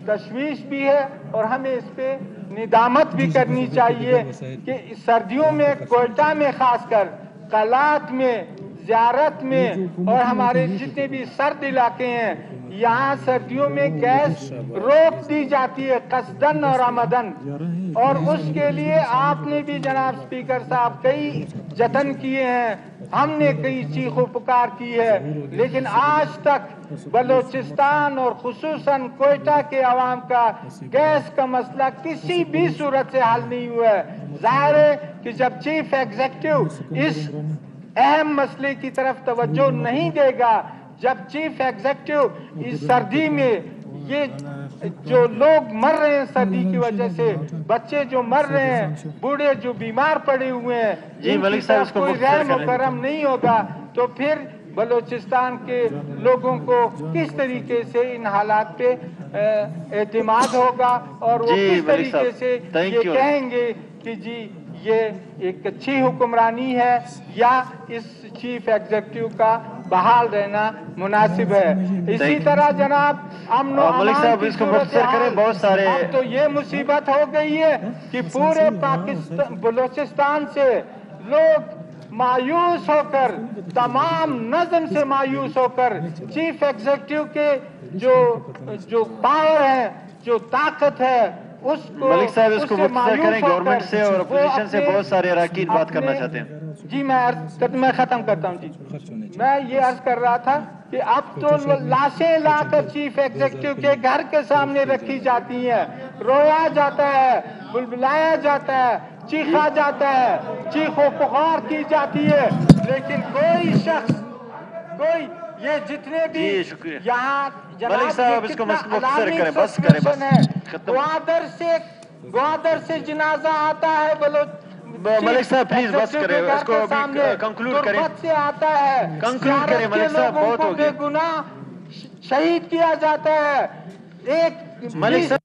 तशवीश भी है, और हमें इस पे निदामत भी करनी चाहिए कि सर्दियों में कोयटा में खासकर कलात में, ज़ियारत में और हमारे जितने भी सर्द इलाके हैं, यहाँ सर्दियों में गैस रोक दी जाती है कसदन और आमदन, और उसके लिए आपने भी जनाब स्पीकर साहब कई जतन किए हैं, हमने कई चीखो पुकार की है, लेकिन आज तक बलूचिस्तान और खुसूसन कोयटा के अवाम का गैस का मसला किसी भी सूरत से हल नहीं हुआ है। जाहिर है कि जब चीफ एग्जीक्यूटिव इस अहम मसले की तरफ तवज्जो नहीं देगा, जब चीफ एग्जीक्यूटिव इस सर्दी में ये जो लोग मर रहे हैं सर्दी की वजह से, बच्चे जो मर रहे हैं, बूढ़े जो बीमार पड़े हुए हैं, जी मलिक साहब इसको कोई रहम और करम नहीं होगा तो फिर बलूचिस्तान के लोगों को किस तरीके से इन हालात पे एतमाद होगा और वो किस तरीके से ये कहेंगे कि जी ये एक अच्छी हुक्मरानी है या इस चीफ एग्जीक्यूटिव का बहाल रहना मुनासिब है। इसी तरह जनाब अमन और अमान की सूरत हाल, बहुत सारे अब तो ये मुसीबत हो गई है कि पूरे पाकिस्तान बलूचिस्तान से लोग मायूस होकर, तमाम नज़म से मायूस होकर चीफ एग्जीक्यूटिव के जो पावर है, जो ताकत है, उसको मलिक साहब इसको मुख्तसर करें। गवर्नमेंट से और अपोजिशन से बहुत सारे अरकान बात करना चाहते हैं। जी मैं खत्म करता हूँ जी। मैं ये अर्ज कर रहा था कि अब तो लाशें लाकर चीफ एग्जीक्यूटिव के घर के सामने रखी जाती हैं, रोया जाता है, बुलबुलाया जाता है, चीखा जाता है, चीखो पुकार की जाती है, लेकिन कोई शख्स, कोई ये जितने भी यहाँ मलिक साहब इसको मुख्तसर करें, बस करें, बस। ग्वादर से जनाजा आता है मलिक साहब प्लीज बस करें, इसको अभी कंक्लूड करें, से आता है, कंक्लूड करें मलिक साहब, बहुत हो गया। बेगुनाह शहीद किया जाता है। एक मलिक साहब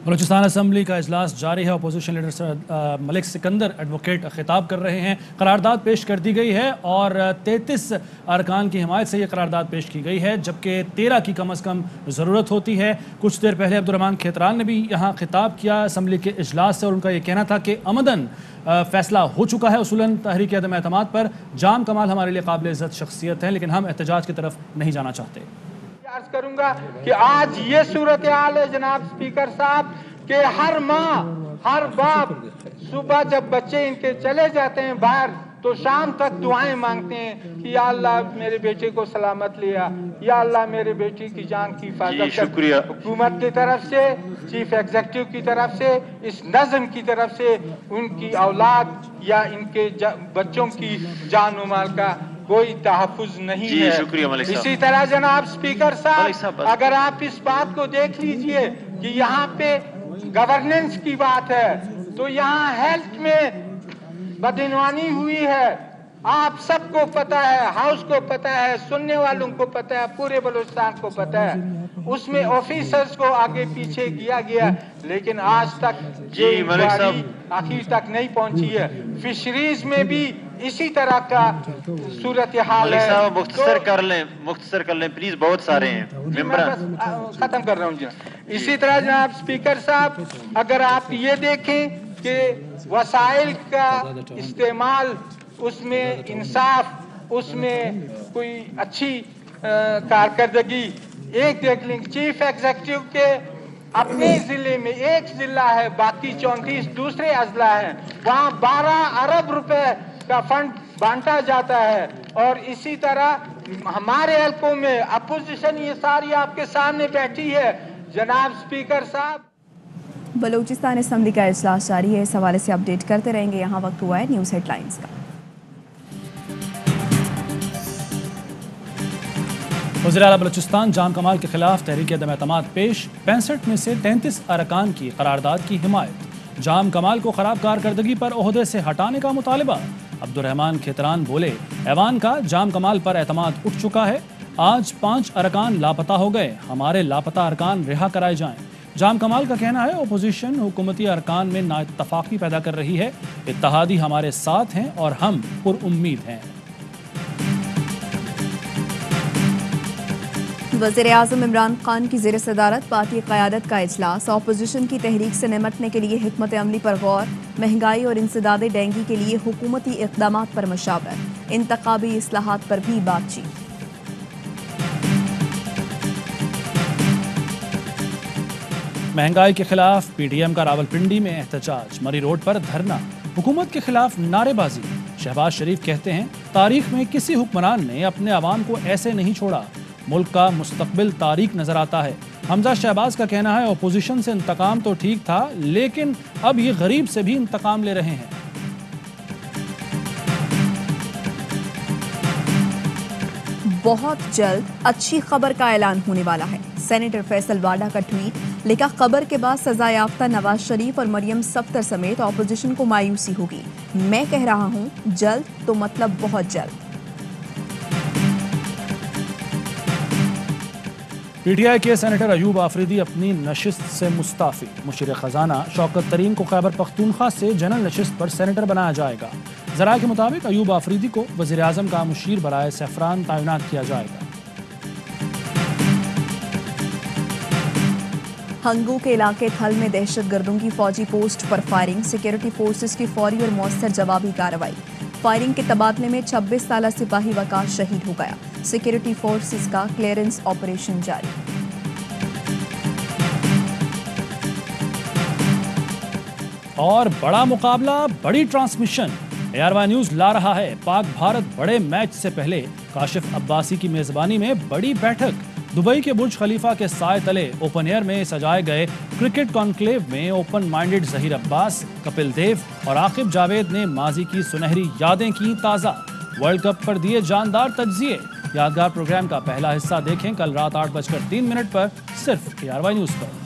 बलूचिस्तान असम्बली का इजलास जारी है। Opposition leader Malik Sikandar advocate खिताब कर रहे हैं। करारदाद पेश कर दी गई है और 33 अरकान की हिमायत से ये करारदाद पेश की गई है, जबकि 13 की कम अज़ कम ज़रूरत होती है। कुछ देर पहले अब्दुर्रहमान खेतरान ने भी यहाँ खिताब किया असम्बली के इजलास से और उनका ये कहना था कि अमदन फैसला हो चुका है उसूलन तहरीक अदम एतमाद पर। जाम कमाल हमारे लिए काबिल इज़्ज़त शख्सियत हैं, लेकिन हम एहतजाज की तरफ नहीं जाना चाहते। अर्ज करूंगा कि आज ये सूरत हाल है जनाब स्पीकर साहब कि हर माँ, हर बाप सुबह जब बच्चे इनके चले जाते हैं बाहर तो शाम तक दुआएं मांगते हैं कि या अल्लाह मेरे बेटे को सलामत लिया, या अल्लाह मेरे बेटे की जान की हिफाजत कर। हुकूमत की तरफ से, चीफ एग्जीक्यूटिव की तरफ से, इस नज़म की तरफ से उनकी औलाद या इनके बच्चों की जान और माल का कोई तहफ़्फ़ुज़ नहीं है। शुक्रिया मलिक साहब। इसी तरह जनाब स्पीकर साहब अगर आप इस बात को देख लीजिए कि यहाँ पे गवर्नेंस की बात है तो यहाँ हेल्थ में बदइनवानी हुई है। आप सबको पता है, हाउस को पता है, सुनने वालों को पता है, पूरे बलूचिस्तान को पता है। उसमें ऑफिसर्स को आगे पीछे किया गया, लेकिन आज तक आखिर तक नहीं पहुंची है। फिशरीज में भी इसी तरह का सूरत हाल है। मुख्तसर कर लें प्लीज, बहुत सारे हैं। खत्म कर रहा हूँ जी। इसी तरह जनाब स्पीकर साहब अगर आप ये देखें कि वसाइल का इस्तेमाल, उसमें इंसाफ, उसमें कोई अच्छी कारकर्दगी, एक देख लें चीफ एग्जीक्यूटिव के अपने जिले में एक जिला है, बाकी 34 दूसरे अजला हैं, वहाँ 12 अरब रुपए का फंड बांटा जाता है। और इसी तरह हमारे हल्कों में अपोजिशन ये सारी आपके सामने बैठी है। जनाब स्पीकर साहब बलूचिस्तान असम्बली का इजलास जारी है, इस हवाले से अपडेट करते रहेंगे। यहाँ वक्त हुआ है न्यूज़ हेडलाइंस का। वज़ीर आला बलूचिस्तान जाम कमाल के खिलाफ तहरीक अदम एतमाद पेश, 65 में से 33 अरकान की करारदाद की हिमायत। जाम कमाल को खराब कारकर्दगी पर ओहदे से हटाने का मुतालबा। अब्दुर्रहमान खेतरान बोले, ऐवान का जाम कमाल पर एतमाद उठ चुका है। आज 5 अरकान लापता हो गए, हमारे लापता अरकान रिहा कराए जाएं। जाम कमाल का कहना है अपोजिशन हुकूमती अरकान में नाइत्तफाकी पैदा कर रही है, इत्तहादी हमारे साथ हैं और हम पुरउम्मीद हैं। वज़ीर-ए-आज़म इमरान खान की ज़ेर सदारत पार्टी क़यादत का इजलास। अपोजिशन की तहरीक से निमटने के लिए हिकमत अमली पर गौर, महंगाई और इंसदाद डेंगी के लिए हुकूमती इक़दामात पर मशावरत, इंतख़ाबी इस्लाहात पर भी बातचीत। महंगाई के खिलाफ PDM का रावलपिंडी में एहतजाज, मरी रोड पर धरना, हुकूमत के खिलाफ नारेबाजी। शहबाज शरीफ कहते हैं तारीख में किसी हुक्मरान ने अपने अवाम को ऐसे नहीं छोड़ा, मुल्क का मुस्तकबिल तारीख नजर आता है। हमजा शहबाज का कहना है अपोजिशन से इंतकाम तो ठीक था, लेकिन अब ये गरीब से भी इंतकाम ले रहे हैं। बहुत जल्द अच्छी खबर का ऐलान होने वाला है। सेनेटर फैसल वाडा का ट्वीट लिखा, खबर के बाद सजा याफ्ता नवाज शरीफ और मरियम सफ्तर समेत ऑपोजिशन को मायूसी होगी। मैं कह रहा हूं जल्द तो मतलब बहुत जल्द। पीटीआई के सेनेटर अयूब आफरीदी अपनी नशिस्त से मुस्ताफी। मुशीर खजाना शौकत तरीन को खैबर पख्तूनख्वा से जनरल नशिस्त पर सेनेटर बनाया जाएगा। ज़राए के मुताबिक अयूब आफरीदी को वज़ीर आज़म का मुशीर बराए सफ़रान तैनात किया जाएगा। हंगू के इलाके थल में दहशतगर्दों की फौजी पोस्ट पर फायरिंग, सिक्योरिटी फोर्सेस की फौरी और मौसर जवाबी कार्रवाई। फायरिंग के तबादले में 26 साला सिपाही वकास शहीद हो गया। सिक्योरिटी फोर्सेस का क्लियरेंस ऑपरेशन जारी। और बड़ा मुकाबला, बड़ी ट्रांसमिशन ARY न्यूज़ ला रहा है। पाक भारत बड़े मैच से पहले काशिफ अब्बासी की मेज़बानी में बड़ी बैठक। दुबई के बुर्ज खलीफा के साए तले ओपन एयर में सजाए गए क्रिकेट कॉन्क्लेव में ओपन माइंडेड ज़हीर अब्बास, कपिल देव और आकिब जावेद ने माजी की सुनहरी यादें की ताज़ा। वर्ल्ड कप पर दिए जानदार तज्जिए। यादगार प्रोग्राम का पहला हिस्सा देखें कल रात 8:03 पर सिर्फ ARY न्यूज़ पर।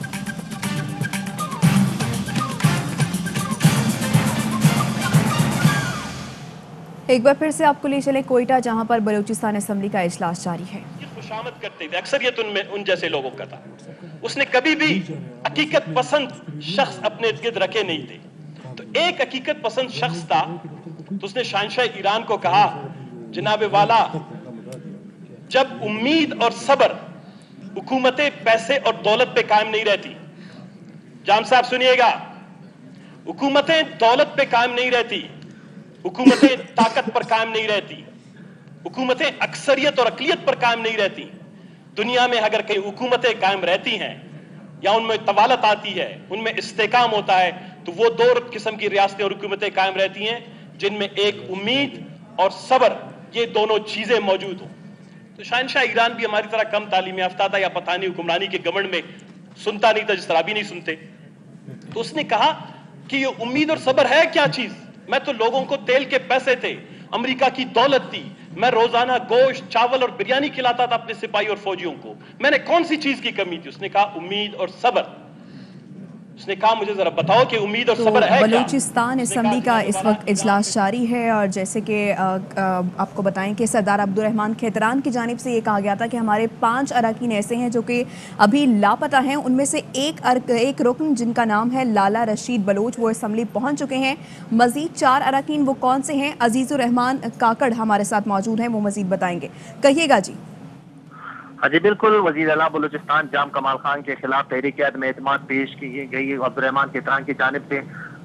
एक बार फिर से आपको ले चले कोयटा, जहां पर बलूचिस्तान असेंबली का इजलास जारी है। खुशामद करते थे, अक्सरियत उन जैसे लोगों का था। उसने कभी भी हकीकत पसंद शख्स अपने इर्द गिर्द रखे नहीं थे। तो एक हकीकत पसंद शख्स था, तो उसने शहंशाह ईरान को कहा, जनाब वाला, जब उम्मीद और सब्र हुकूमतें पैसे और दौलत पे कायम नहीं रहती, जाम साहब सुनिएगा, हुकूमतें दौलत पे कायम नहीं रहती, हुकूमतें ताकत पर कायम नहीं रहती, हुकूमतें अक्सरियत और अकलियत पर कायम नहीं रहती। दुनिया में अगर कई हुकूमतें कायम रहती हैं या उनमें तवालत आती है, उनमें इस्तेकाम होता है, तो वो दो किस्म की रियासतें और हुकूमतें कायम रहती हैं जिनमें एक उम्मीद और सब्र, ये दोनों चीजें मौजूद हों। तो शहंशाह ईरान भी हमारी तरह कम तालीम याफ्ता था या पता नहीं हुक्मरानी के घमंड में सुनता नहीं था, जिस तरह भी नहीं सुनते। तो उसने कहा कि ये उम्मीद और सब्र है क्या चीज? मैं तो लोगों को तेल के पैसे थे, अमेरिका की दौलत थी, मैं रोजाना गोश्त, चावल और बिरयानी खिलाता था अपने सिपाही और फौजियों को, मैंने कौन सी चीज की कमी थी? उसने कहा उम्मीद और सब्र। उसने कहा मुझे जरा बताओ कि उम्मीद और सब्र है क्या? बलूचिस्तान असेंबली का इस वक्त इजलास जारी है और जैसे कि आपको बताएं कि सरदार अब्दुर्रहमान खेतरान की जानिब से ये कहा गया था कि हमारे 5 अरकान ऐसे हैं जो कि अभी लापता हैं। उनमें से एक रुकन जिनका नाम है लाला रशीद बलोच, वो असेंबली पहुंच चुके हैं। मजीद 4 अरकान वो कौन से हैं? अजीजुर रहमान काकड़ हमारे साथ मौजूद हैं, वो मजीद बताएंगे। कहिएगा जी। हाँ जी बिल्कुल, वज़ीर आला बलूचिस्तान जाम कमाल खान के खिलाफ तहरीक अदम एतमाद पेश की गई अब्दुर्रहमान खेतरान की जानिब से।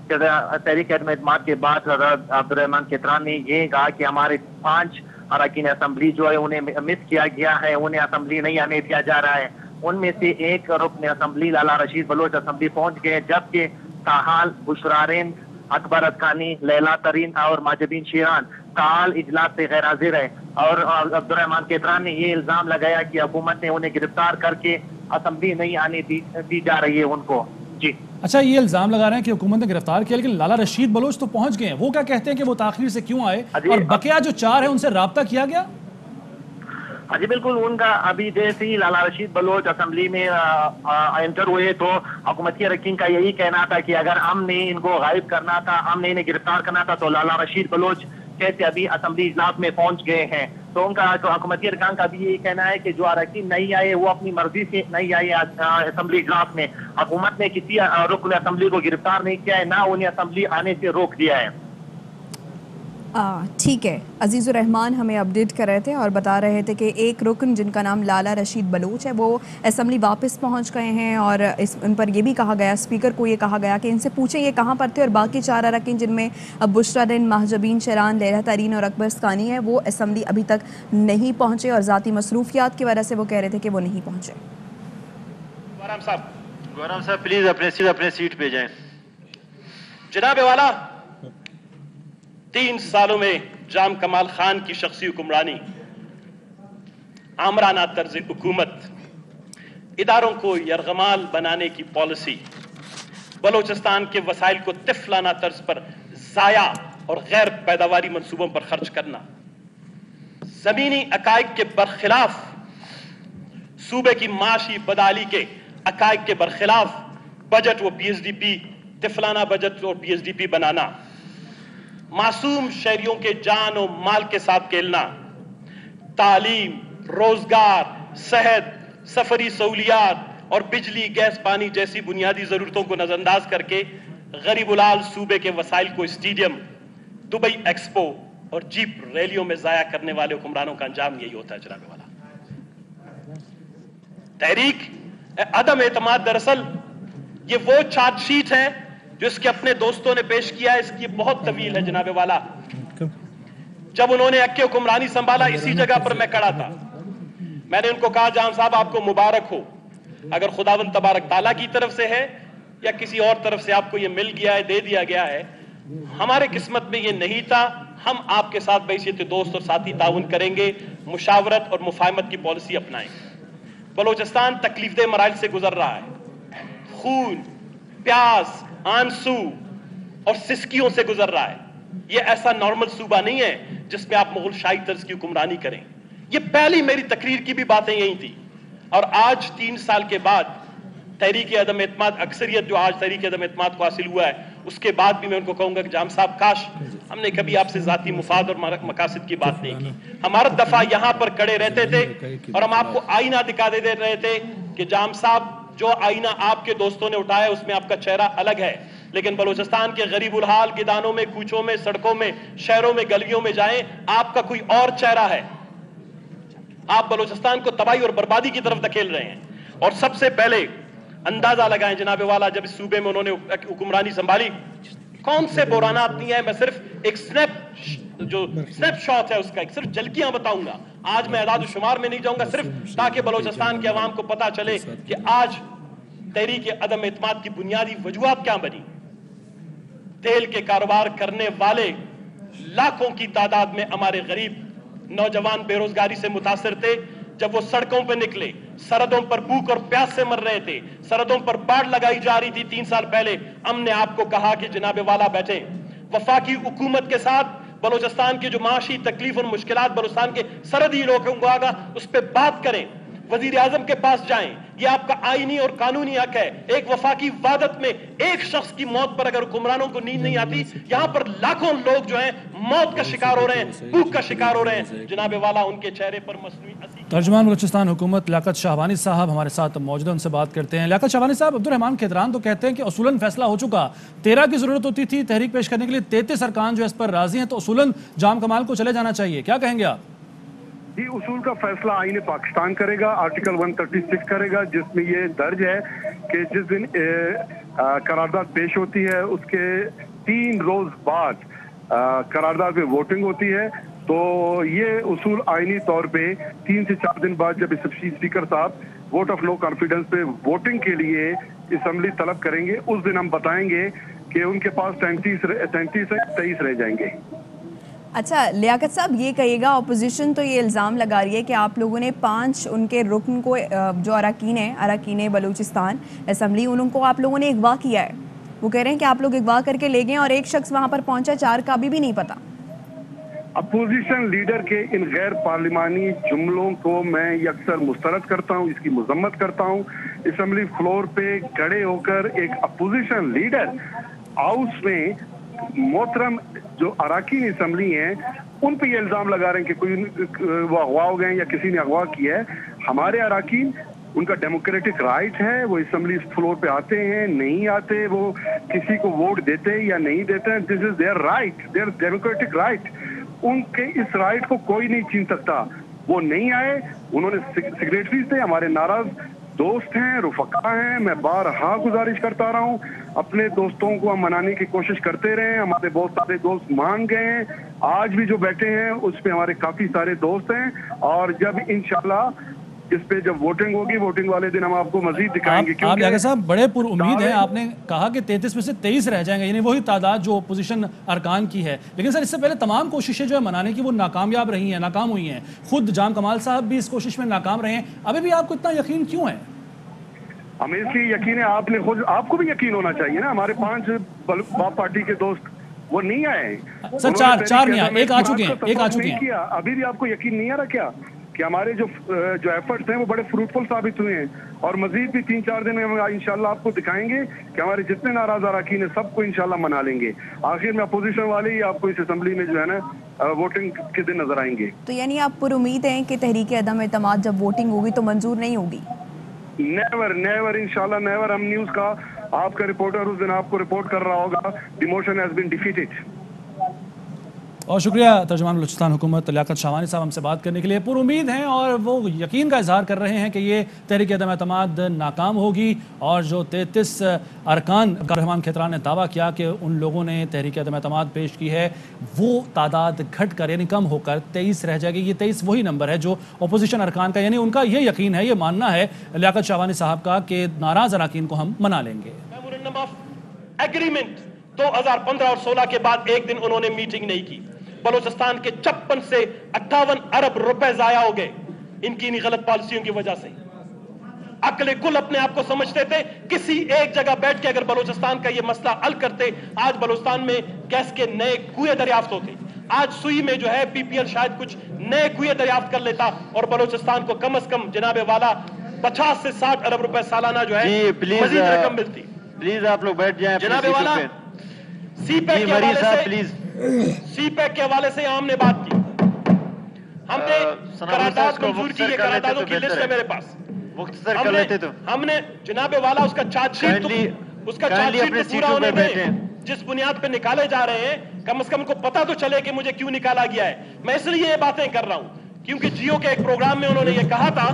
तहरीक अदम एतमाद के बाद अब्दुर्रहमान खेतरान ने ये कहा कि हमारे 5 अरकान असेंबली जो है उन्हें मिस किया गया है, उन्हें असेंबली नहीं आने दिया जा रहा है। उनमें से एक रुकन असेंबली लाला रशीद बलोच असेंबली पहुंच गए, जबकि ताहाल बुशरारेन, अकबर अदकानी, लैला तरीन और माजबीन शीरान ताल इजलास से गैर हाजिर है। और अब्दुर्रहमान खेतरान ने ये इल्जाम लगाया कि हुकूमत ने उन्हें गिरफ्तार करके असेंबली नहीं आने दी जा रही है उनको। जी अच्छा, ये इल्जाम लगा रहे हैं कि हुकूमत ने गिरफ्तार किया, लेकिन लाला रशीद बलोच तो पहुंच गए हैं। वो क्या कहते हैं कि वो ताखीर से क्यों आए, और बकिया जो 4 है उनसे राब्ता किया गया? हाँ जी बिल्कुल, उनका अभी जैसे ही लाला रशीद बलोच असेंबली में एंटर हुए तो हुकूमती अरकान का यही कहना था कि अगर हमने इनको गायब करना था, हमने इन्हें गिरफ्तार करना था, तो लाला रशीद बलोच कैसे अभी असेंबली इजलास में पहुंच गए हैं। तो उनका हुकूमती अरकान का भी यही कहना है कि जो अरकान नहीं आए वो अपनी मर्जी से नहीं आए असेंबली इजलास में। हुकूमत ने किसी रुकन असेंबली को गिरफ्तार नहीं किया है, ना उन्हें असेंबली आने से रोक दिया है। ठीक है, अजीजुर रहमान हमें अपडेट कर रहे थे और बता रहे थे कि एक रुकन जिनका नाम लाला रशीद बलोच है वो असेंबली वापस पहुंच गए हैं। और उन पर ये भी कहा गया, स्पीकर को ये कहा गया कि इनसे पूछें ये कहाँ पर थे। और बाकी 4 अरकान जिनमें बुशरारेन, महजबीन शीरान, लैला तरीन और अकबर अदकानी है, वो असेंबली अभी तक नहीं पहुँचे और ज़ाती मसरूफियात की वजह से वो कह रहे थे कि वो नहीं पहुँचे। गौरव साहब प्लीज़ अपने सीट पे जाएँ। जनाब वाला, 3 सालों में जाम कमाल खान की शख्सी हुक्मरानी, आमराना तर्ज हुकूमत, इदारों को यरगमाल बनाने की पॉलिसी, बलोचिस्तान के वसाइल को तिफलाना तर्ज पर जाया और गैर पैदावारी मंसूबों पर खर्च करना, जमीनी अकाइद के बरखिलाफ सूबे की माशी बदहाली के अकायद के बरखिलाफ बजट व पीएसडीपी, तिफलाना बजट और पीएसडीपी बनाना, मासूम शहरियों के जान और माल के साथ खेलना, तालीम, रोजगार, सेहत, सफरी सहूलियात और बिजली, गैस, पानी जैसी बुनियादी जरूरतों को नजरअंदाज करके गरीबुलाल सूबे के वसाइल को स्टेडियम, दुबई एक्सपो और जीप रैलियों में जाया करने वाले हुक्मरानों का अंजाम यही होता है जनाब वाला। तहरीक अदम एतमाद दरअसल ये वो चार्जशीट है जो इसके अपने दोस्तों ने पेश किया है, इसकी बहुत तवील है जनाब वाला। जब उन्होंने अक्के हुक्मरानी संभाला इसी जगह पर मैं खड़ा था, मैंने उनको कहा जाम साहब आपको मुबारक हो, अगर खुदावंद तबारक ताला की तरफ से है या किसी और तरफ से आपको ये मिल गया है, दे दिया गया है, हमारे किस्मत में ये नहीं था। हम आपके साथ बहैसियत दोस्त और साथी ताउन करेंगे, मुशावरत और मुफाहमत की पॉलिसी अपनाएंगे। बलोचिस्तान तकलीफदेह मराइल से गुजर रहा है, खून, प्यास, आंसू और सिसकियों से गुजर रहा है। ये ऐसा नॉर्मल सूबा नहीं है जिसमें आप मुगल शाही तर्ज की हुक्मरानी करें। ये पहली मेरी तकरीर की भी बातें यही थी, और आज 3 साल के बाद तहरीक अदम एतमाद अक्सरियत जो आज तहरीक अदम एतमाद को हासिल हुआ है, उसके बाद भी मैं उनको कहूंगा कि जाम साहब काश हमने कभी आपसे जाती मुफाद और मकासद की बात नहीं की। हमारा दफा यहां पर खड़े रहते थे और हम आपको आईना दिखा दे रहे थे कि जाम साहब जो आईना आपके दोस्तों ने उठाया उसमें आपका चेहरा अलग है, लेकिन बलूचिस्तान के गरीबुल हाल गिदानों में, कूचों में, सड़कों में, शहरों में, गलियों में जाएं, आपका कोई और चेहरा है। आप बलूचिस्तान को तबाही और बर्बादी की तरफ धकेल रहे हैं। और सबसे पहले अंदाजा लगाएं जनाबे वाला, जब इस सूबे में उन्होंने हुक्मरानी संभाली, कौन से बुरानात नहीं है। मैं सिर्फ एक स्नैपशॉट है उसका, एक सिर्फ झलकियां बताऊंगा। आज मैं आदाद शुमार में नहीं जाऊंगा, सिर्फ ताकि बलूचिस्तान के अवाम को पता चले कि आज तहरीक अदम एतमाद की बुनियादी वजूहात क्या बनी। तेल के कारोबार करने वाले लाखों की तादाद में हमारे गरीब नौजवान बेरोजगारी से मुतासिर थे। जब वो सड़कों पर निकले, सरहदों पर भूख और प्यास से मर रहे थे, सरहदों पर बाढ़ लगाई जा रही थी 3 साल पहले, हमने आपको कहा कि जनाबे वाला बैठे, वफाकी हुकूमत के साथ बलूचिस्तान की जो माशी तकलीफ और मुश्किलात बलूचिस्तान के सरहदी लोगों को आगा उस पर बात करें, वजीर आजम के पास जाएं। ये आपका आईनी और कानूनी हक है। एक वफाकी वादत में एक शख्स की मौत पर अगर हुक्मरानों को नींद नहीं आती, यहां पर लाखों लोग जो हैं मौत का शिकार हो रहे हैं, भूख का शिकार हो रहे हैं। जनाबे वाला उनके चेहरे पर मसनूई तर्जुमान बलूचिस्तान हुकूमत लियाकत शाहबानी साहब हमारे साथ मौजूद हैं, उनसे बात करते हैं। लियाकत शाहबानी साहब, अब्दुर्रहमान खेतरान तो कहते हैं कि उसूलन फैसला हो चुका, 13 की जरूरत होती थी तहरीक पेश करने के लिए, 33 अरकान जो इस पर राजी हैं, तो उसूलन जाम कमाल को चले जाना चाहिए। क्या कहेंगे आप? जी, उसूल का फैसला आईन पाकिस्तान करेगा, आर्टिकल 136 करेगा, जिसमें ये दर्ज है कि जिस दिन करारदाद पेश होती है उसके 3 रोज बाद करारदाद में वोटिंग होती है। तो ये उसूल आईनी तौर पे 3 से 4 दिन बाद जब स्पीकर साहब वोट ऑफ नो कॉन्फिडेंस पे वोटिंग के लिए असेंबली तलब करेंगे, उस दिन हम बताएंगे कि उनके पास 33 रह जाएंगे। अच्छा लियाकत साहब, ये कहिएगा, अपोजिशन तो ये इल्ज़ाम लगा रही है कि आप लोगों ने 5 उनके रुकन को, जो अरकान बलूचिस्तान असेंबली, उनको आप लोगों ने अगवा किया है। वो कह रहे हैं कि आप लोग अगवा करके ले गए और एक शख्स वहाँ पर पहुँचा, 4 का अभी भी नहीं पता। अपोजिशन लीडर के इन गैर पार्लिमानी जुमलों को मैं अक्सर मुस्तरद करता हूँ, इसकी मजम्मत करता हूँ। असेंबली फ्लोर पे खड़े होकर एक अपोजिशन लीडर हाउस में मोहतरम जो अरकान असेंबली हैं उन पे ये इल्जाम लगा रहे हैं कि कोई वो अगवा हो गए या किसी ने अगवा किया है। हमारे अरकान, उनका डेमोक्रेटिक राइट है, वो असेंबली फ्लोर पे आते हैं, नहीं आते, वो किसी को वोट देते हैं या नहीं देते हैं, this is their right, their democratic right. उनके इस राइट को कोई नहीं छीन सकता। वो नहीं आए, उन्होंने सिग्नेटरीज थे, हमारे नाराज दोस्त हैं, रुफका हैं। मैं बारहा गुजारिश करता रहा हूँ, अपने दोस्तों को हम मनाने की कोशिश करते रहे। हमारे बहुत सारे दोस्त मान गए हैं, आज भी जो बैठे हैं उसमें हमारे काफी सारे दोस्त हैं। और जब इंशाल्लाह इस पे जब वोटिंग होगी, वोटिंग वाले दिन हम आपको मजीद दिखाएंगे। आप लियाकत साहब बड़े पुरुम्मीद हैं, आपने कहा कि 33 में से 23 रह जाएंगे, यानी वही तादाद जो अपोजिशन अरकान की है। लेकिन सर, इससे पहले तमाम कोशिशें जो है मनाने की वो नाकामयाब रही हैं, नाकाम हुई हैं। खुद जाम कमाल साहब भी इस कोशिश में नाकाम रहे हैं। अभी भी आपको इतना यकीन क्यों है? हमें इसलिए यकीन है, आपने खुद, आपको भी यकीन होना चाहिए ना। हमारे 5 बाप पार्टी के दोस्त वो नहीं आए सर, 4 नहीं आए, एक आ चुके हैं, अभी भी आपको यकीन नहीं आ रहा क्या? کہ ہمارے جو ایفرٹس ہیں وہ بڑے فروٹفل ثابت ہوئے ہیں اور مزید بھی 3-4 دن میں ہم انشاءاللہ آپ کو دکھائیں گے کہ ہمارے جتنے ناراض اراکین ہیں سب کو انشاءاللہ منا لیں گے. آخر میں اپوزیشن والے ہی آپ کو اس اسمبلی میں جو ہے نا ووٹنگ کے دن نظر آئیں گے. تو یعنی آپ پر امید ہیں کہ تحریک عدم اعتماد جب ووٹنگ ہوگی تو منظور نہیں ہوگی؟ نیور انشاءاللہ نیور. ہم نیوز کا آپ کا رپورٹر اس دن آپ کو رپورٹ کر رہا ہوگا the motion has been defeated. اور شکریہ ترجمان بلوچستان حکومت لیاقت شاہوانی صاحب ہم سے بات کرنے کے لیے. پر امید ہیں اور وہ یقین کا اظہار کر رہے ہیں کہ یہ تحریک عدم اعتماد ناکام ہوگی اور جو 33 ارکان عبدالرحمان کھیتران نے دعویٰ کیا کہ ان لوگوں نے تحریک عدم اعتماد پیش کی ہے وہ تعداد گھٹ کر یعنی کم ہو کر 23 رہ جائے گی. یہ 23 وہی نمبر ہے جو اپوزیشن ارکان کا یعنی ان کا یہ یقین ہے یہ ماننا ہے لیاقت شاہوانی صاحب کا کہ ناراض اراکین کو ہم منا لیں گے. ایگریمنٹ 2015 اور 16 کے بعد ایک دن انہوں نے میٹنگ نہیں کی. بلوچستان کے 56 سے 58 ارب روپے ضائع ہو گئے ان کی غلط پالیسیوں کی وجہ سے. عقل کل اپنے آپ کو سمجھتے تھے. کسی ایک جگہ بیٹھ کے اگر بلوچستان کا یہ مسئلہ حل کرتے آج بلوچستان میں گیس کے نئے کنویں دریافت ہوتے. آج سوئی میں جو ہے پی پی ایل شاید کچھ نئے کنویں دریافت کر لیتا اور بلوچستان کو کم از کم جناب والا 50 سے 60 ارب روپے سالانہ جو ہے مزید رقم ملتی. پلیز آپ لوگ بیٹھ جائیں جناب والا. سی پیک کے حوالے سے حوالے سے ہم نے بات کی. ہم نے قرارداد منظور کی. یہ قراردادوں کی لسٹ ہے میرے پاس. مختصر کر لیتے تو ہم نے جناب والا اس کا چارج شیٹ پورا ہونے دیں. جس بنیاد پہ نکالے جا رہے ہیں کم از کم ان کو پتا تو چلے کہ مجھے کیوں نکالا گیا ہے. میں اس لیے یہ باتیں کر رہا ہوں کیونکہ جیو کے ایک پروگرام میں انہوں نے یہ کہا تھا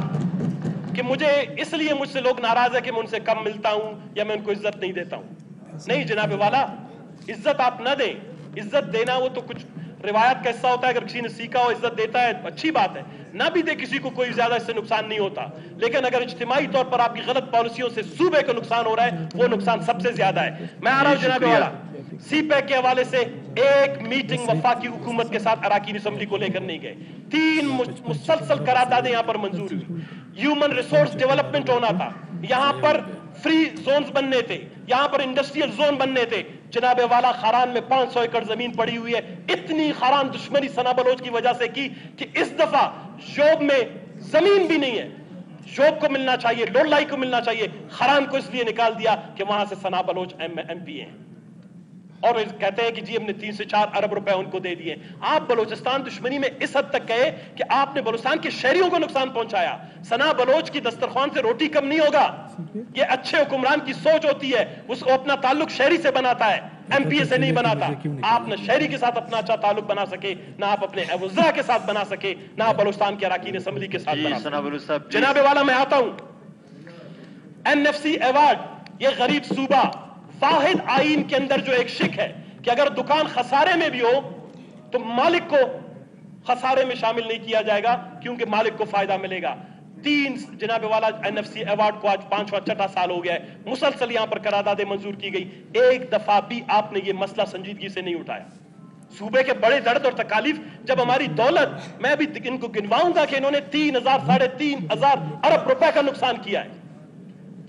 کہ مجھے اس لیے مجھ سے لوگ ناراض ہے کہ میں ان سے کم ملتا ہوں یا میں ان کو عزت نہیں دیتا ہوں. نہیں جناب والا, عزت آپ نہ دیں. عزت دینا وہ تو کچھ روایت کا حصہ ہوتا ہے. اگر کسی نے سیکھا ہو عزت دیتا ہے اچھی بات ہے. نہ بھی دے کسی کو کوئی زیادہ اس سے نقصان نہیں ہوتا. لیکن اگر اجتماعی طور پر آپ کی غلط پالیسیوں سے صوبے کو نقصان ہو رہا ہے وہ نقصان سب سے زیادہ ہے. میں آ رہا ہوں جناب والا. سی پیک کے حوالے سے ایک میٹنگ وفاقی حکومت کے ساتھ اراکین اسمبلی کو لے کر نہیں گئے. 3 مسلسل قراردادیں یہاں پر منظور ہوئی. ہیومن ریسورس ڈیولپمنٹ ہونا تھا. یہاں پر فری زونز بننے تھے. یہاں پر انڈسٹریل زون بننے تھے. جناب والا خاران میں 500 ایکڑ زمین پڑی ہوئی ہے. اتنی خاران دشمنی ثنا بلوچ کی وجہ سے کی کہ اس دفعہ شوب میں زمین بھی نہیں ہے. شوب کو ملنا چاہیے, لولائی کو ملنا چاہیے. خاران کو اس لیے نکال دیا کہ وہاں سے ثنا بلوچ ایم پی ہیں اور کہتے ہیں کہ جی ہم نے 3 سے 4 ارب روپے ان کو دے دیے. آپ بلوچستان دشمنی میں اس حد تک گئے کہ آپ نے بلوچستان کے شہریوں کو نقصان پہنچایا. ثنا بلوچ کی دسترخوان سے روٹی کم نہیں ہوگا. یہ اچھے حکمران کی سوچ ہوتی ہے. اس کو اپنا تعلق شہری سے بناتا ہے, ایم پی اے سے نہیں بناتا. آپ نہ شہری کے ساتھ اپنا اچھا تعلق بنا سکے, نہ آپ اپنے وزراء کے ساتھ بنا سکے, نہ آپ بلوچستان کے اراکین اسمبلی کے ساتھ بنا سکے. جناب والا میں آتا ہوں. NFC ایوارڈ یہ غریب صوبہ واحد آئین کے اندر جو ایک شک ہے کہ اگر دکان خسارے میں بھی ہو تو مالک کو خسارے میں شامل نہیں کیا جائے گا کیونکہ مالک کو فائدہ ملے گا. 3 جناب والا NFC ایوارڈ کو آج 5واں سال ہو گیا ہے. مسلسل یہاں پر قراردادیں منظور کی گئی. ایک دفعہ بھی آپ نے یہ مسئلہ سنجیدگی سے نہیں اٹھایا. صوبے کے بڑے درد اور تکالیف جب ہماری دولت, میں بھی ان کو گنواؤں گا کہ انہوں نے 3,000-3,500 ارب روپے کا نقصان کیا ہے.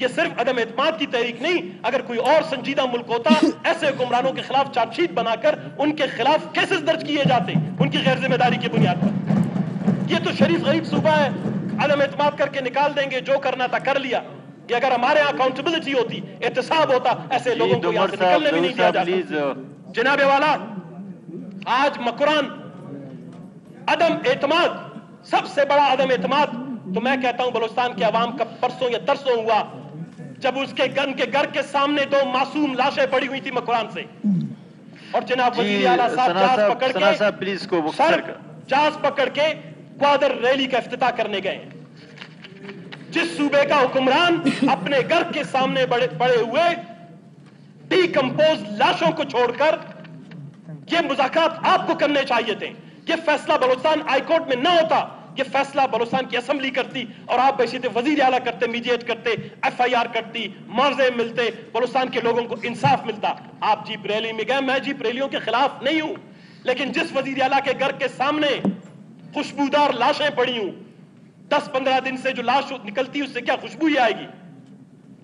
یہ صرف عدم اعتماد کی تحریک نہیں, اگر کوئی اور سنجیدہ ملک ہوتا ایسے حکمرانوں کے خلاف چارج شیٹ بنا کر ان کے خلاف کیسز درج کیے جاتے ان کی غیر ذمہ داری کی بنیاد پر. یہ تو شریف غریب صوبہ ہے, عدم اعتماد کر کے نکال دیں گے, جو کرنا تھا کر لیا. کہ اگر ہمارے یہاں اکاؤنٹیبلٹی ہوتی, احتساب ہوتا, ایسے لوگوں کو یہاں سے نکلنے بھی نہیں دیا جاتا. جناب والا آج مکران عدم اعتماد, سب سے بڑا عدم اعتماد تو میں کہتا ہوں بلوچستان کے عوام کا پرسوں یا ترسوں ہوا جب اس کے گھر کے سامنے 2 معصوم لاشیں پڑی ہوئی تھی مکران سے. اور جناب وزیر اعلیٰ صاحب جہاز پکڑ کے کوادر ریلی کا افتتاح کرنے گئے. جس صوبے کا حکمران اپنے گھر کے سامنے پڑے ہوئے ڈی کمپوز لاشوں کو چھوڑ کر, یہ مذاکرات آپ کو کرنے چاہیے تھے. یہ فیصلہ بلوچستان ہائی کورٹ میں نہ ہوتا, یہ فیصلہ بلوچستان کی اسمبلی کرتی اور آپ بحیثیت وزیر اعلیٰ کرتے, میڈیٹ کرتے, FIR کرتی, معاوضے ملتے, بلوچستان کے لوگوں کو انصاف ملتا. آپ جیپ ریلی میں گئے, میں جیپ ریلیوں کے خلاف نہیں ہوں, لیکن جس وزیر اعلیٰ کے گھر کے سامنے خوشبودار لاشیں پڑی ہوں, 10-15 دن سے جو لاش نکلتی اس سے کیا خوشبو ہی آئے گی.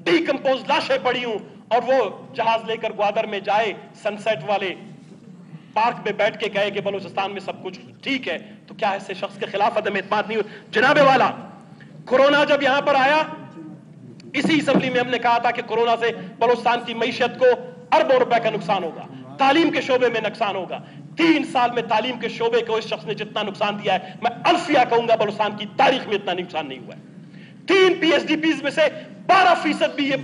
ڈی کمپوز لاشیں پڑی ہوں اور وہ جہاز لے کر گوادر میں جائے, سن سیٹ والے पार्क में बैठ के कहे कि बलूचिस्तान में सब कुछ ठीक है, तो क्या ऐसे शख्स के खिलाफ अदम एतमाद नहीं हो? जनाबे वाला, कोरोना जब यहां पर आया, इसी असेंबली में हमने कहा था कि कोरोना से बलूचिस्तान की मईशत को अरबों रुपए का नुकसान होगा, तालीम के शोबे में नुकसान होगा। 3 साल में तालीम के शोबे को इस शख्स ने जितना नुकसान दिया है, मैं अल्फिया कहूंगा बलूचिस्तान की तारीख में इतना नुकसान नहीं हुआ है। 3 PhDPs में से 12% भी ये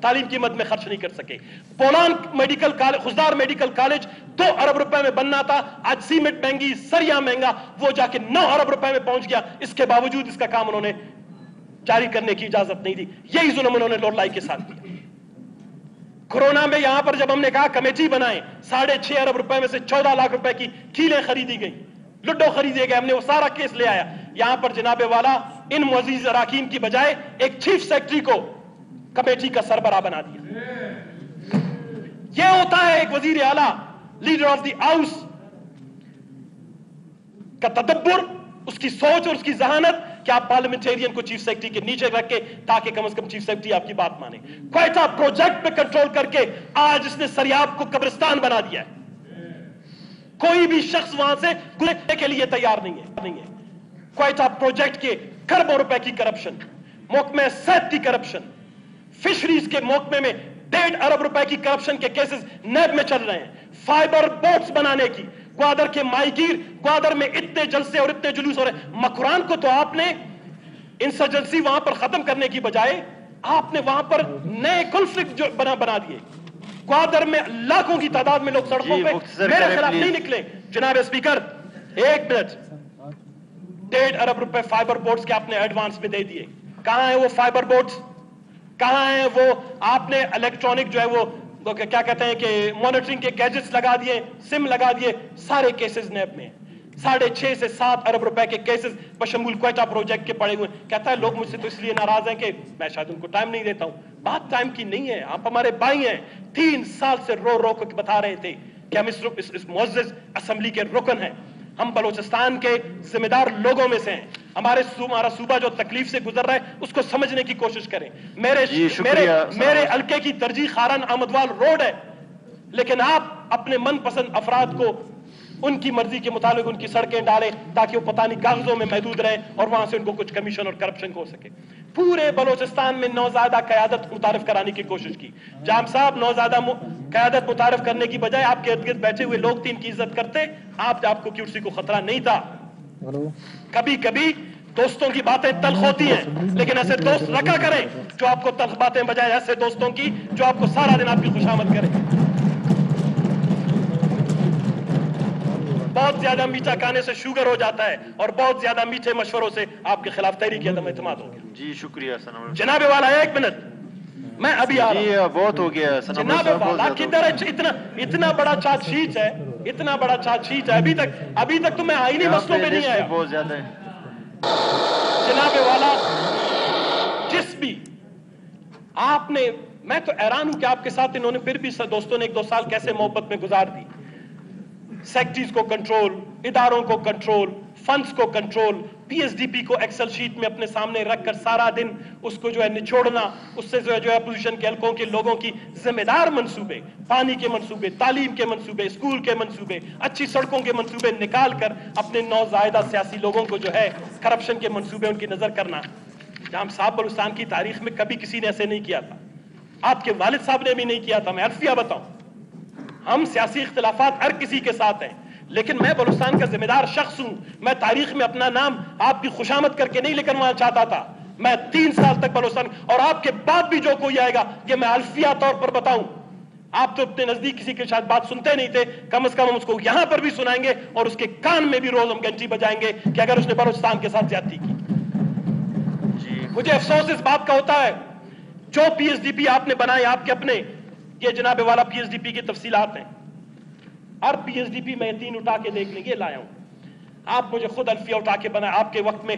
तालीम की मद में खर्च नहीं कर सके। पोलान medical college, Khuzdar medical college 2 अरब रुपए में बनना था, आज सीमेंट महंगी, सरिया महंगा, वो जाके 9 अरब रुपए में पहुंच गया। इसके बावजूद इसका काम उन्होंने जारी करने की इजाजत नहीं दी। यही जुल्म उन्होंने लोलाई के साथ किया। कोरोना में यहां पर जब हमने कहा कमेटी बनाए, 6.5 अरब रुपए में से 14 लाख रुपए की कीलें खरीदी गई, लुड्डो खरीदे गए, हमने वो सारा केस ले आया। यहां पर जनाबे वाला इन मुअज़्ज़िज़ अराकीन की बजाय एक चीफ सेक्रेटरी को कमेटी का सरबराह बना दिया। यह होता है एक वजीर आला, लीडर ऑफ द हाउस का तदब्बुर, उसकी सोच और उसकी जहानत कि आप पार्लियामेंटेरियन को चीफ सेक्रेटरी के नीचे रख के, ताकि कम से कम चीफ सेक्रेटरी आपकी बात माने। क्वेटा प्रोजेक्ट पे कंट्रोल करके आज इसने सरियाब को कब्रिस्तान बना दिया है। कोई भी शख्स वहां से गुजरने के लिए तैयार नहीं है। क्वेटा प्रोजेक्ट के खरबों रुपए की करप्शन, महकमे सेहत की करप्शन, फिशरीज के महकमे में 1.5 अरब रुपए की करप्शन के केसेस नैब में चल रहे हैं। फाइबर बोट्स बनाने की, ग्वादर के माईगीर, ग्वादर में इतने जलसे और इतने जुलूस हो रहे। मकरान को तो आपने इंसर्जेंसी वहां पर खत्म करने की बजाय आपने वहां पर नए कॉन्फ्लिक्ट जो बना दिए। ग्वादर में लाखों की तादाद में लोग सड़कों पे मेरे खिलाफ नहीं निकले। जनाब स्पीकर, 1 मिनट, 1.5 अरब रुपए फाइबर बोट्स के आपने एडवांस में दे दिए। कहां है वो फाइबर बोट्स? कहां है वो? आपने इलेक्ट्रॉनिक जो है वो क्या कहते हैं कि मॉनिटरिंग के गैजेट्स लगा दिए, सिम लगा दिए, सारे केसेस नैब में। 6.5 से 7 अरब रुपए के केसेस बशमूल क्वेटा प्रोजेक्ट के पड़े हुए। कहता है लोग मुझसे तो इसलिए नाराज हैं कि मैं शायद उनको टाइम नहीं देता हूं। बात टाइम की नहीं है, आप हमारे भाई हैं। 3 साल से रो रो के बता रहे थे कि हम इस मुअज़्ज़िज़ असेंबली के रुकन हैं, हम बलूचिस्तान के जिम्मेदार लोगों में से हैं। हमारा सूबा जो तकलीफ से गुजर रहा है उसको समझने की कोशिश करें। मेरे हल्के की तरजीह खारन अहमदवाल रोड है, लेकिन आप अपने मनपसंद अफराद को उनकी मर्जी के मुताबिक उनकी सड़कें डालें ताकि वो पता नहीं कागजों में महदूद रहें और वहां से उनको कुछ कमीशन और करप्शन हो सके। पूरे बलूचिस्तान में नौजादा क़यादत मुतारिफ कराने की कोशिश की। जाम साहब, नौजादा क़यादत मुतारिफ करने की बजाय आपके इर्द गिर्द बैठे हुए लोग तीन की इज्जत करते, आपको किसी को खतरा नहीं था। कभी कभी दोस्तों की बातें तल्ख होती हैं, लेकिन ऐसे दोस्त रखा करें जो आपको तल्ख बातें बजाय ऐसे दोस्तों की जो आपको सारा दिन आपकी खुशामद करें। बहुत ज्यादा मीठा खाने से शुगर हो जाता है और बहुत ज्यादा मीठे मशवरों से आपके खिलाफ तहरीक अदम एतमाद हो गया। जी शुक्रिया सनम। जनाबे वाला 1 मिनट, मैं अभी आ रहा हूं। बहुत हो गया जनाबे वाला किधर इतना बड़ा चार्जशीट है, इतना बड़ा चार्जशीट है, अभी तक तो मैं आईनी मसलों में नहीं आया। बहुत ज्यादा है जनाबे वाला, जिस भी आपने, मैं तो हैरान हूं कि आपके साथ इन्होंने फिर भी दोस्तों ने 1-2 साल कैसे मोहब्बत में गुजार दी। सेक्रेटरीज को कंट्रोल, इदारों को कंट्रोल, फंड्स को कंट्रोल, पीएसडीपी को एक्सेल शीट में अपने सामने रखकर सारा दिन उसको जो है निचोड़ना, उससे जो है अपोजिशन के हलकों के लोगों की जिम्मेदार मंसूबे, पानी के मंसूबे, तालीम के मंसूबे, स्कूल के मंसूबे, अच्छी सड़कों के मंसूबे निकाल कर अपने नौजायदा सियासी लोगों को जो है करप्शन के मंसूबे उनकी नजर करना। जाम साहब, बलूचिस्तान की तारीख में कभी किसी ने ऐसे नहीं किया था, आपके वालिद साहब ने भी नहीं किया था। मैं अल्फिया बताऊं, हम सियासी इख्तिलाफात हर किसी के साथ हैं, लेकिन मैं बलूचिस्तान का जिम्मेदार शख्स हूं। मैं तारीख में अपना नाम आपकी खुशामद करके नहीं लेकर वहां चाहता था। मैं 3 साल तक बलूचिस्तान, और आपके बाद भी जो कोई आएगा, ये मैं अल्फिया तौर पर बताऊं, आप तो अपने नजदीक किसी के साथ बात सुनते नहीं थे, कम से कम हम उसको यहां पर भी सुनाएंगे और उसके कान में भी रोज हम घंटी बजाएंगे कि अगर उसने बलूचिस्तान के साथ ज्यादती की। मुझे अफसोस इस बात का होता है, जो पीएसडीपी आपने बनाए आपके अपने, ये जनाबे वाला पीएसडीपी की तफसीलात हैं, हर पीएसडीपी में 3 उठा के देख लेंगे, लाया हूं। आप मुझे खुद अल्फिया उठा के बनाए आपके वक्त में,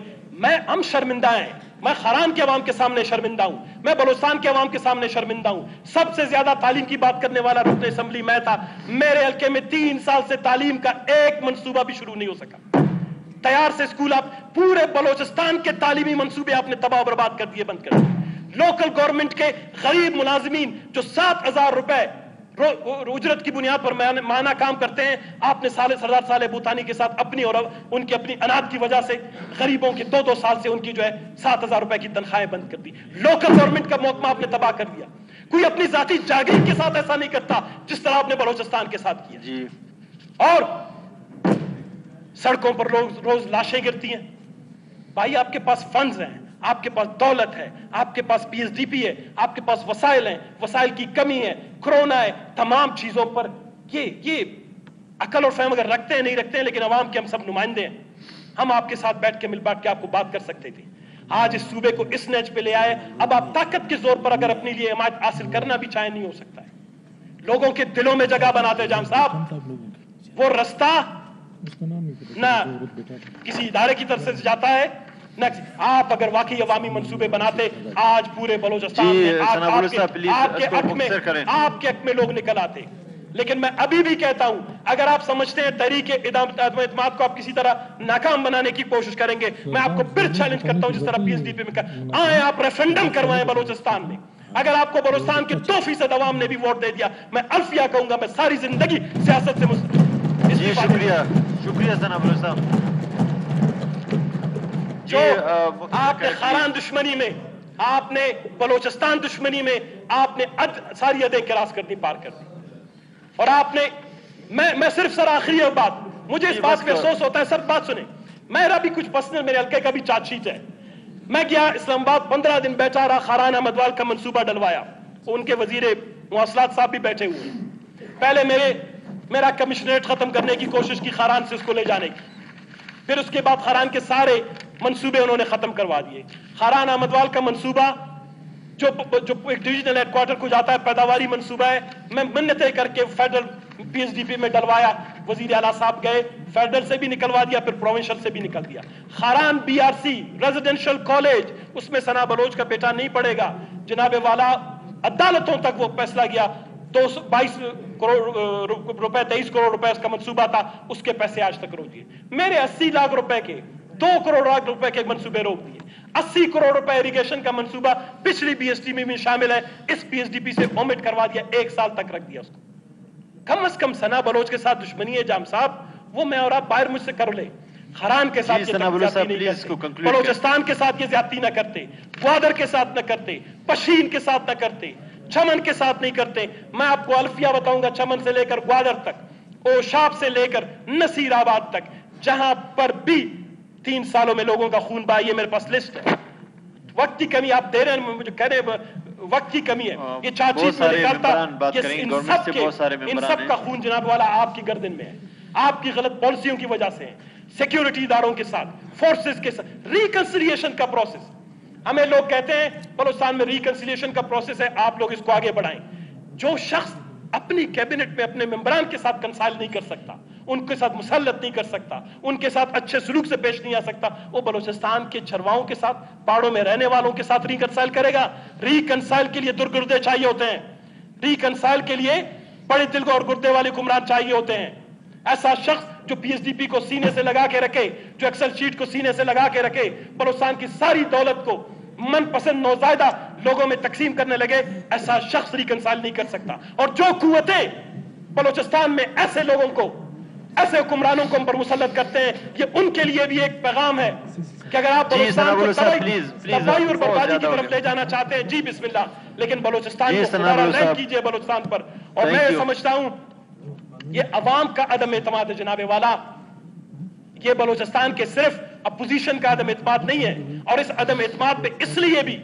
हम शर्मिंदा हैं। मैं खरान के अवाम के सामने शर्मिंदा हूं, मैं बलूचिस्तान के अवाम के सामने शर्मिंदा हूं। सबसे ज्यादा तालीम की बात करने वाला रुकन असेंबली मैं था। मेरे हल्के में 3 साल से तालीम का एक मंसूबा भी शुरू नहीं हो सका। तैयार से स्कूल, आप पूरे बलूचिस्तान के तालीमी मंसूबे आपने तबाह बर्बाद कर दिए, बंद कर दिए। लोकल गवर्नमेंट के गरीब मुलाजिमीन जो 7,000 रुपए उजरत की बुनियाद पर माना काम करते हैं। आपने सरदार साले बूतानी के साथ अपनी और उनकी अपनी अनाज की वजह से गरीबों की 2-2 साल से उनकी जो है 7,000 रुपए की तनख्वाहें बंद कर दी। लोकल गवर्नमेंट का महकमा आपने तबाह कर दिया। कोई अपनी जाती जागीर के साथ ऐसा नहीं करता जिस तरह आपने बलोचिस्तान के साथ किया जी। और सड़कों पर रोज लाशें गिरती हैं। भाई आपके पास फंड्स हैं, आपके पास दौलत है, आपके पास पीएसडीपी है, आपके पास वसाइल हैं, वसाइल की कमी है, कोरोना है, तमाम चीजों पर ये अकल और फहम अगर रखते हैं नहीं रखते हैं, लेकिन अवाम के हम सब नुमाइंदे हैं। हम आपके साथ बैठ के आपको बात कर सकते थे। आज इस सूबे को इस नेच पे ले आए। अब आप ताकत के जोर पर अगर अपने लिए हिमायत हासिल करना भी चाहे नहीं हो सकता है। लोगों के दिलों में जगह बनाते जाम साहब, वो रास्ता ना किसी इदारे की तरफ से जाता है ना। आप अगर वाकई अवामी मंसूबे बनाते, आज पूरे बलोचिस्तान में आपके हक में लोग निकल आते। लेकिन मैं अभी भी कहता हूं, अगर आप समझते हैं तहरीके इत्तेमाद को आप किसी तरह नाकाम बनाने की कोशिश करेंगे, मैं आपको फिर चैलेंज करता हूं जिस तरह पीएसडीपी में आए आप रेफरेंडम करवाएं बलोचिस्तान में। अगर आपको बलोचिस्तान के 2% अवाम ने भी वोट दे दिया, मैं अल्फिया कहूंगा, मैं सारी जिंदगी सियासत से शुक्रिया सनाबुल साहब। जो आपने खारान दुश्मनी में, आपने बलोचिस्तान दुश्मनी में आपने सारी हदें क्रॉस कर दी, पार कर दी। और आपने मैं सिर्फ सर आखिरी बात, मुझे इस बात पे अफसोस होता है सर, बात सुने, मेरा भी कुछ पर्सनल मेरे हल्के का भी चार्जशीट है। मैं गया इस्लामाबाद, 15 दिन बैठा रहा, खारान अहमदवाल का मंसूबा डलवाया। उनके वजीर मुवासलात साहब भी बैठे हुए हैं। पहले मेरा कमिश्नरेट खत्म करने की कोशिश की खारान से उसको ले जाने की, फिर उसके बाद खारान के सारे मंसूबे उन्होंने खत्म करवा दिए। खारान अहमदवाल का मंसूबा जो एक डिविजनल हेडक्वार्टर को जाता है, पैदावारी मंसूबा है, मैं मिन्नतें करके फेडरल पीएसडीपी में डलवाया। वजीर आला साहब गए, फेडरल से भी निकलवा दिया, फिर प्रोविंशियल से भी निकल दिया। खारान बीआरसी रेजिडेंशियल कॉलेज, उसमें सना बलोच का बेटा नहीं पड़ेगा। जनाबे वाला अदालतों तक वो फैसला गया। 22 करोड़ रुपए, 23 करोड़ रुपए उसका मंसूबा था, उसके पैसे आज तक रोक दिए। मेरे 80 लाख रुपए के 2 करोड़ रुपए के मंसूबे रोक दिए। 80 करोड़ रुपए इरिगेशन का मंसूबा पिछली बीएसडीपी में शामिल है, इस पीएसडीपी से ओमिट करवा दिया, 1 साल तक रख दिया उसको। कम से कम सना बलोच के साथ दुश्मनी है जाम साहब, वो मैं और आप बाहर मुझसे कर ले। खरान के साथ बलोचिस्तान के साथ ये ज्यादती न करते, ग्वादर के साथ न करते, पशीन के साथ न करते, चमन के साथ नहीं करते। मैं आपको अल्फिया बताऊंगा, चमन से लेकर ग्वादर तक, ओशाब से लेकर नसीराबाद तक, जहां पर भी 3 सालों में लोगों का खून बहा, ये मेरे पास लिस्ट है। वक्त की कमी आप दे रहे हैं, मुझे कह रहे हैं वक्त की कमी है, ये चार्जशीट में निकलता, इन सब का खून जनाब वाला आपकी गर्दन में है, आपकी गलत पॉलिसियों की वजह से है। सिक्योरिटी इदारों के साथ, फोर्सेस के साथ, रिकंसिलिएशन का प्रोसेस, हमें लोग कहते हैं बलूचिस्तान में रिकंसिलिएशन का प्रोसेस है, आप लोग इसको आगे बढ़ाएं। जो शख्स अपनी कैबिनेट में अपने मेंबरान के साथ कंसाइल नहीं कर सकता, उनके साथ मुसल्लत नहीं कर सकता, उनके साथ अच्छे सलूक से पेश नहीं आ सकता, वो बलूचिस्तान के चरवाओं के साथ, पहाड़ों में रहने वालों के साथ रिकंसाइल करेगा? रिकंसाइल के लिए दुर्गुर्दे चाहिए होते हैं, रिकंसाइल के लिए बड़े दिल और गुर्दे वाले हुक्मरान चाहिए होते हैं। ऐसा शख्स जो पीएसडीपी को सीने से लगा के रखे, जो एक्सेल शीट को सीने से लगा के रखे, बलूचिस्तान की सारी दौलत को मनपसंद नौजायदा लोगों में तकसीम करने लगे, ऐसा शख्स रिकंसाइल नहीं कर सकता। और जो कुव्वतें बलूचिस्तान में ऐसे लोगों को, ऐसे हुक्मरानों को हम पर मुसल्लत करते हैं, ये उनके लिए भी एक पैगाम है कि अगर आप बलूचिस्तान को तबाही और बर्बादी की तरफ ले जाना चाहते हैं, जी बिस्मिल्लाह, लेकिन बलूचिस्तान को रहम कीजिए बलूचिस्तान पर। और मैं समझता हूं ये अवाम का अदम एतमाद है जनाबे वाला, ये बलूचिस्तान के सिर्फ अपोजिशन का अदम एतमाद नहीं है। और इस अदम एतमाद पे इसलिए भी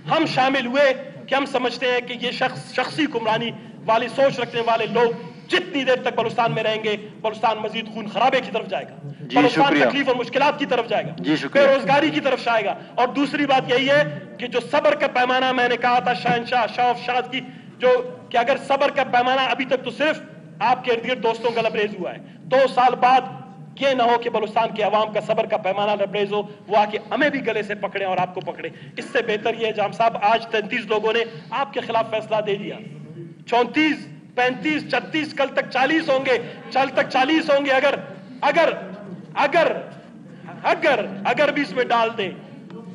हम शामिल हुए कि हम समझते हैं कि ये शख्सी हुक्मरानी वाली सोच रखने वाले लोग जितनी देर तक बलूचिस्तान में रहेंगे, बलूचिस्तान मजीद खून खराबे की तरफ जाएगा, बलूचिस्तान तकलीफ और मुश्किलात की तरफ जाएगा, बेरोजगारी की तरफ जाएगा। और दूसरी बात यही है कि जो सब्र का पैमाना मैंने कहा था शहनशाह शाह की, जो कि अगर सब्र का पैमाना अभी तक तो सिर्फ आपके इर्द गिर्द दोस्तों का लबरेज हुआ है, 2 साल बाद ये ना हो कि बलूचिस्तान के अवाम का सब्र का पैमाना लबरेज हो, वो आके हमें भी गले से पकड़े और आपको पकड़े। इससे बेहतर ये जाम साहब, आज 33 लोगों ने आपके खिलाफ फैसला दे दिया, 34, 35, 36, कल तक 40 होंगे, तक 40 होंगे। अगर भी इसमें डाल दे,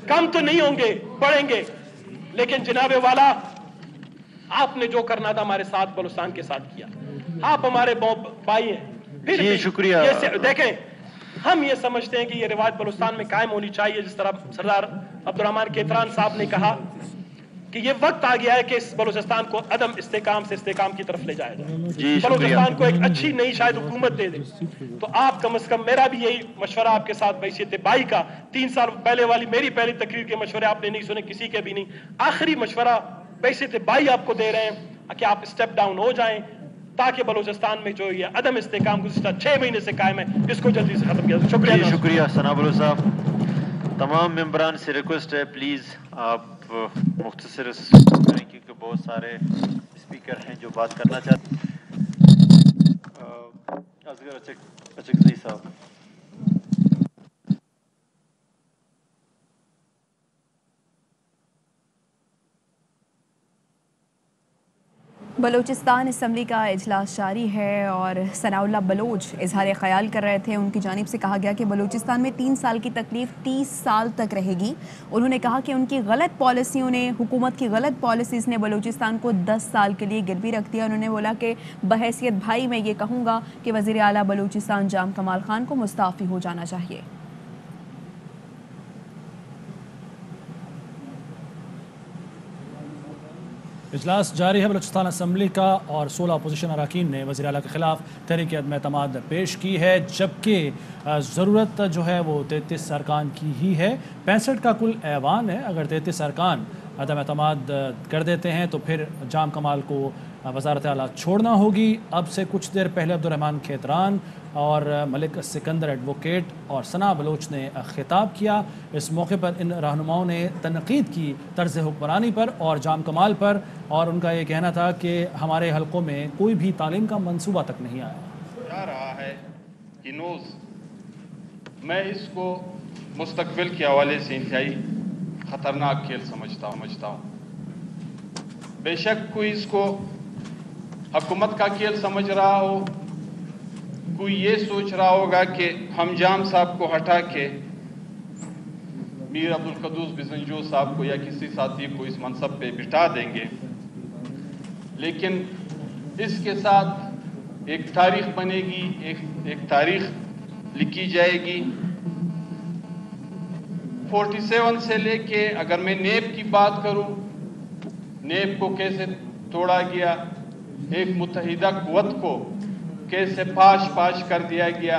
कम तो नहीं होंगे, बढ़ेंगे। लेकिन जनाबे वाला आपने जो करना था हमारे साथ बलूचिस्तान के साथ किया। आप हमारे भाई हैं। फिर जी, शुक्रिया। देखें, हम ये समझते हैं कि ये रिवायत बलूचिस्तान में कायम होनी चाहिए, जिस तरह सरदार अब्दुर्रहमान केतरान साहब ने कहा कि ये वक्त आ गया है कि इस बलूचिस्तान को अदम इस्तेकाम से इस्तेकाम की तरफ ले जाया जाए, बलूचिस्तान को एक अच्छी नई शायद हुकूमत दे दे। तो आप कम से कम, मेरा भी यही मशवरा आपके साथ बैसियत भाई का, 3 साल पहले वाली मेरी पहली तकरीर के मशवरे आपने नहीं सुने, किसी के भी नहीं, आखिरी मशवरा बैसियत भाई आपको दे रहे हैं कि आप स्टेप डाउन हो जाएं ताकि बलूचिस्तान में जो ये अदम इस्तेकाम गुज़िश्ता 6 महीने से कायम है, इसको जल्दी से खत्म किया जाए। शुक्रिया। शुक्रिया सना बलूच साहब। तमाम मेंबरान से रिक्वेस्ट है, प्लीज़ आप मुख्तसर करें क्योंकि बहुत सारे स्पीकर हैं जो बात करना चाहते हैं। असगर अचकज़ई साहब। बलूचिस्तान असम्बली का इजलास जारी है और सनाउल्लाह बलोच इजहार ख्याल कर रहे थे। उनकी जानिब से कहा गया कि बलूचिस्तान में 3 साल की तकलीफ 30 साल तक रहेगी। उन्होंने कहा कि उनकी गलत पॉलिसियों ने, हुकूमत की गलत पॉलिसीज़ ने बलूचिस्तान को 10 साल के लिए गिरवी रख दिया। उन्होंने बोला कि बहैसियत भाई मैं ये कहूँगा कि वज़ीर आला बलूचिस्तान जाम कमाल खान को मुस्ताफ़ी हो जाना चाहिए। इजलास जारी है बलूचिस्तान असम्बली का और 16 अपोजिशन अरकान ने वज़ीर आला के ख़िलाफ़ तहरीक अदम एतमाद पेश की है, जबकि ज़रूरत जो है वो 33 अरकान की ही है। 65 का कुल ऐवान है। अगर 33 अरकान अदम एतमाद कर देते हैं तो फिर जाम कमाल को वज़ारत आला छोड़ना होगी। अब से कुछ देर पहले अब्दुर्रहमान केतरान और मलिक सिकंदर एडवोकेट और सना बलोच ने खिताब किया। इस मौके पर इन रहनुमाओं ने तनकीद की तर्ज हुक्मरानी पर और जाम कमाल पर, और उनका ये कहना था कि हमारे हलकों में कोई भी तालीम का मंसूबा तक नहीं आया जा रहा है कि नोज़ मैं इसको मुस्तकबिल के हवाले से इंतहाई ख़तरनाक खेल समझता हूँ। बेशक कोई इसको हुकूमत का खेल समझ रहा हो, कोई ये सोच रहा होगा कि हम जाम साहब को हटा के मीर अब्दुल कदूस बिजंजो साहब को या किसी साथी को इस मनसब पे बिठा देंगे, लेकिन इसके साथ एक तारीख बनेगी, एक तारीख लिखी जाएगी। 47 से लेके अगर मैं नेब की बात करूं, नेब को कैसे तोड़ा गया, एक मुत्तहिदा कुव्वत को कैसे पाश कर दिया गया,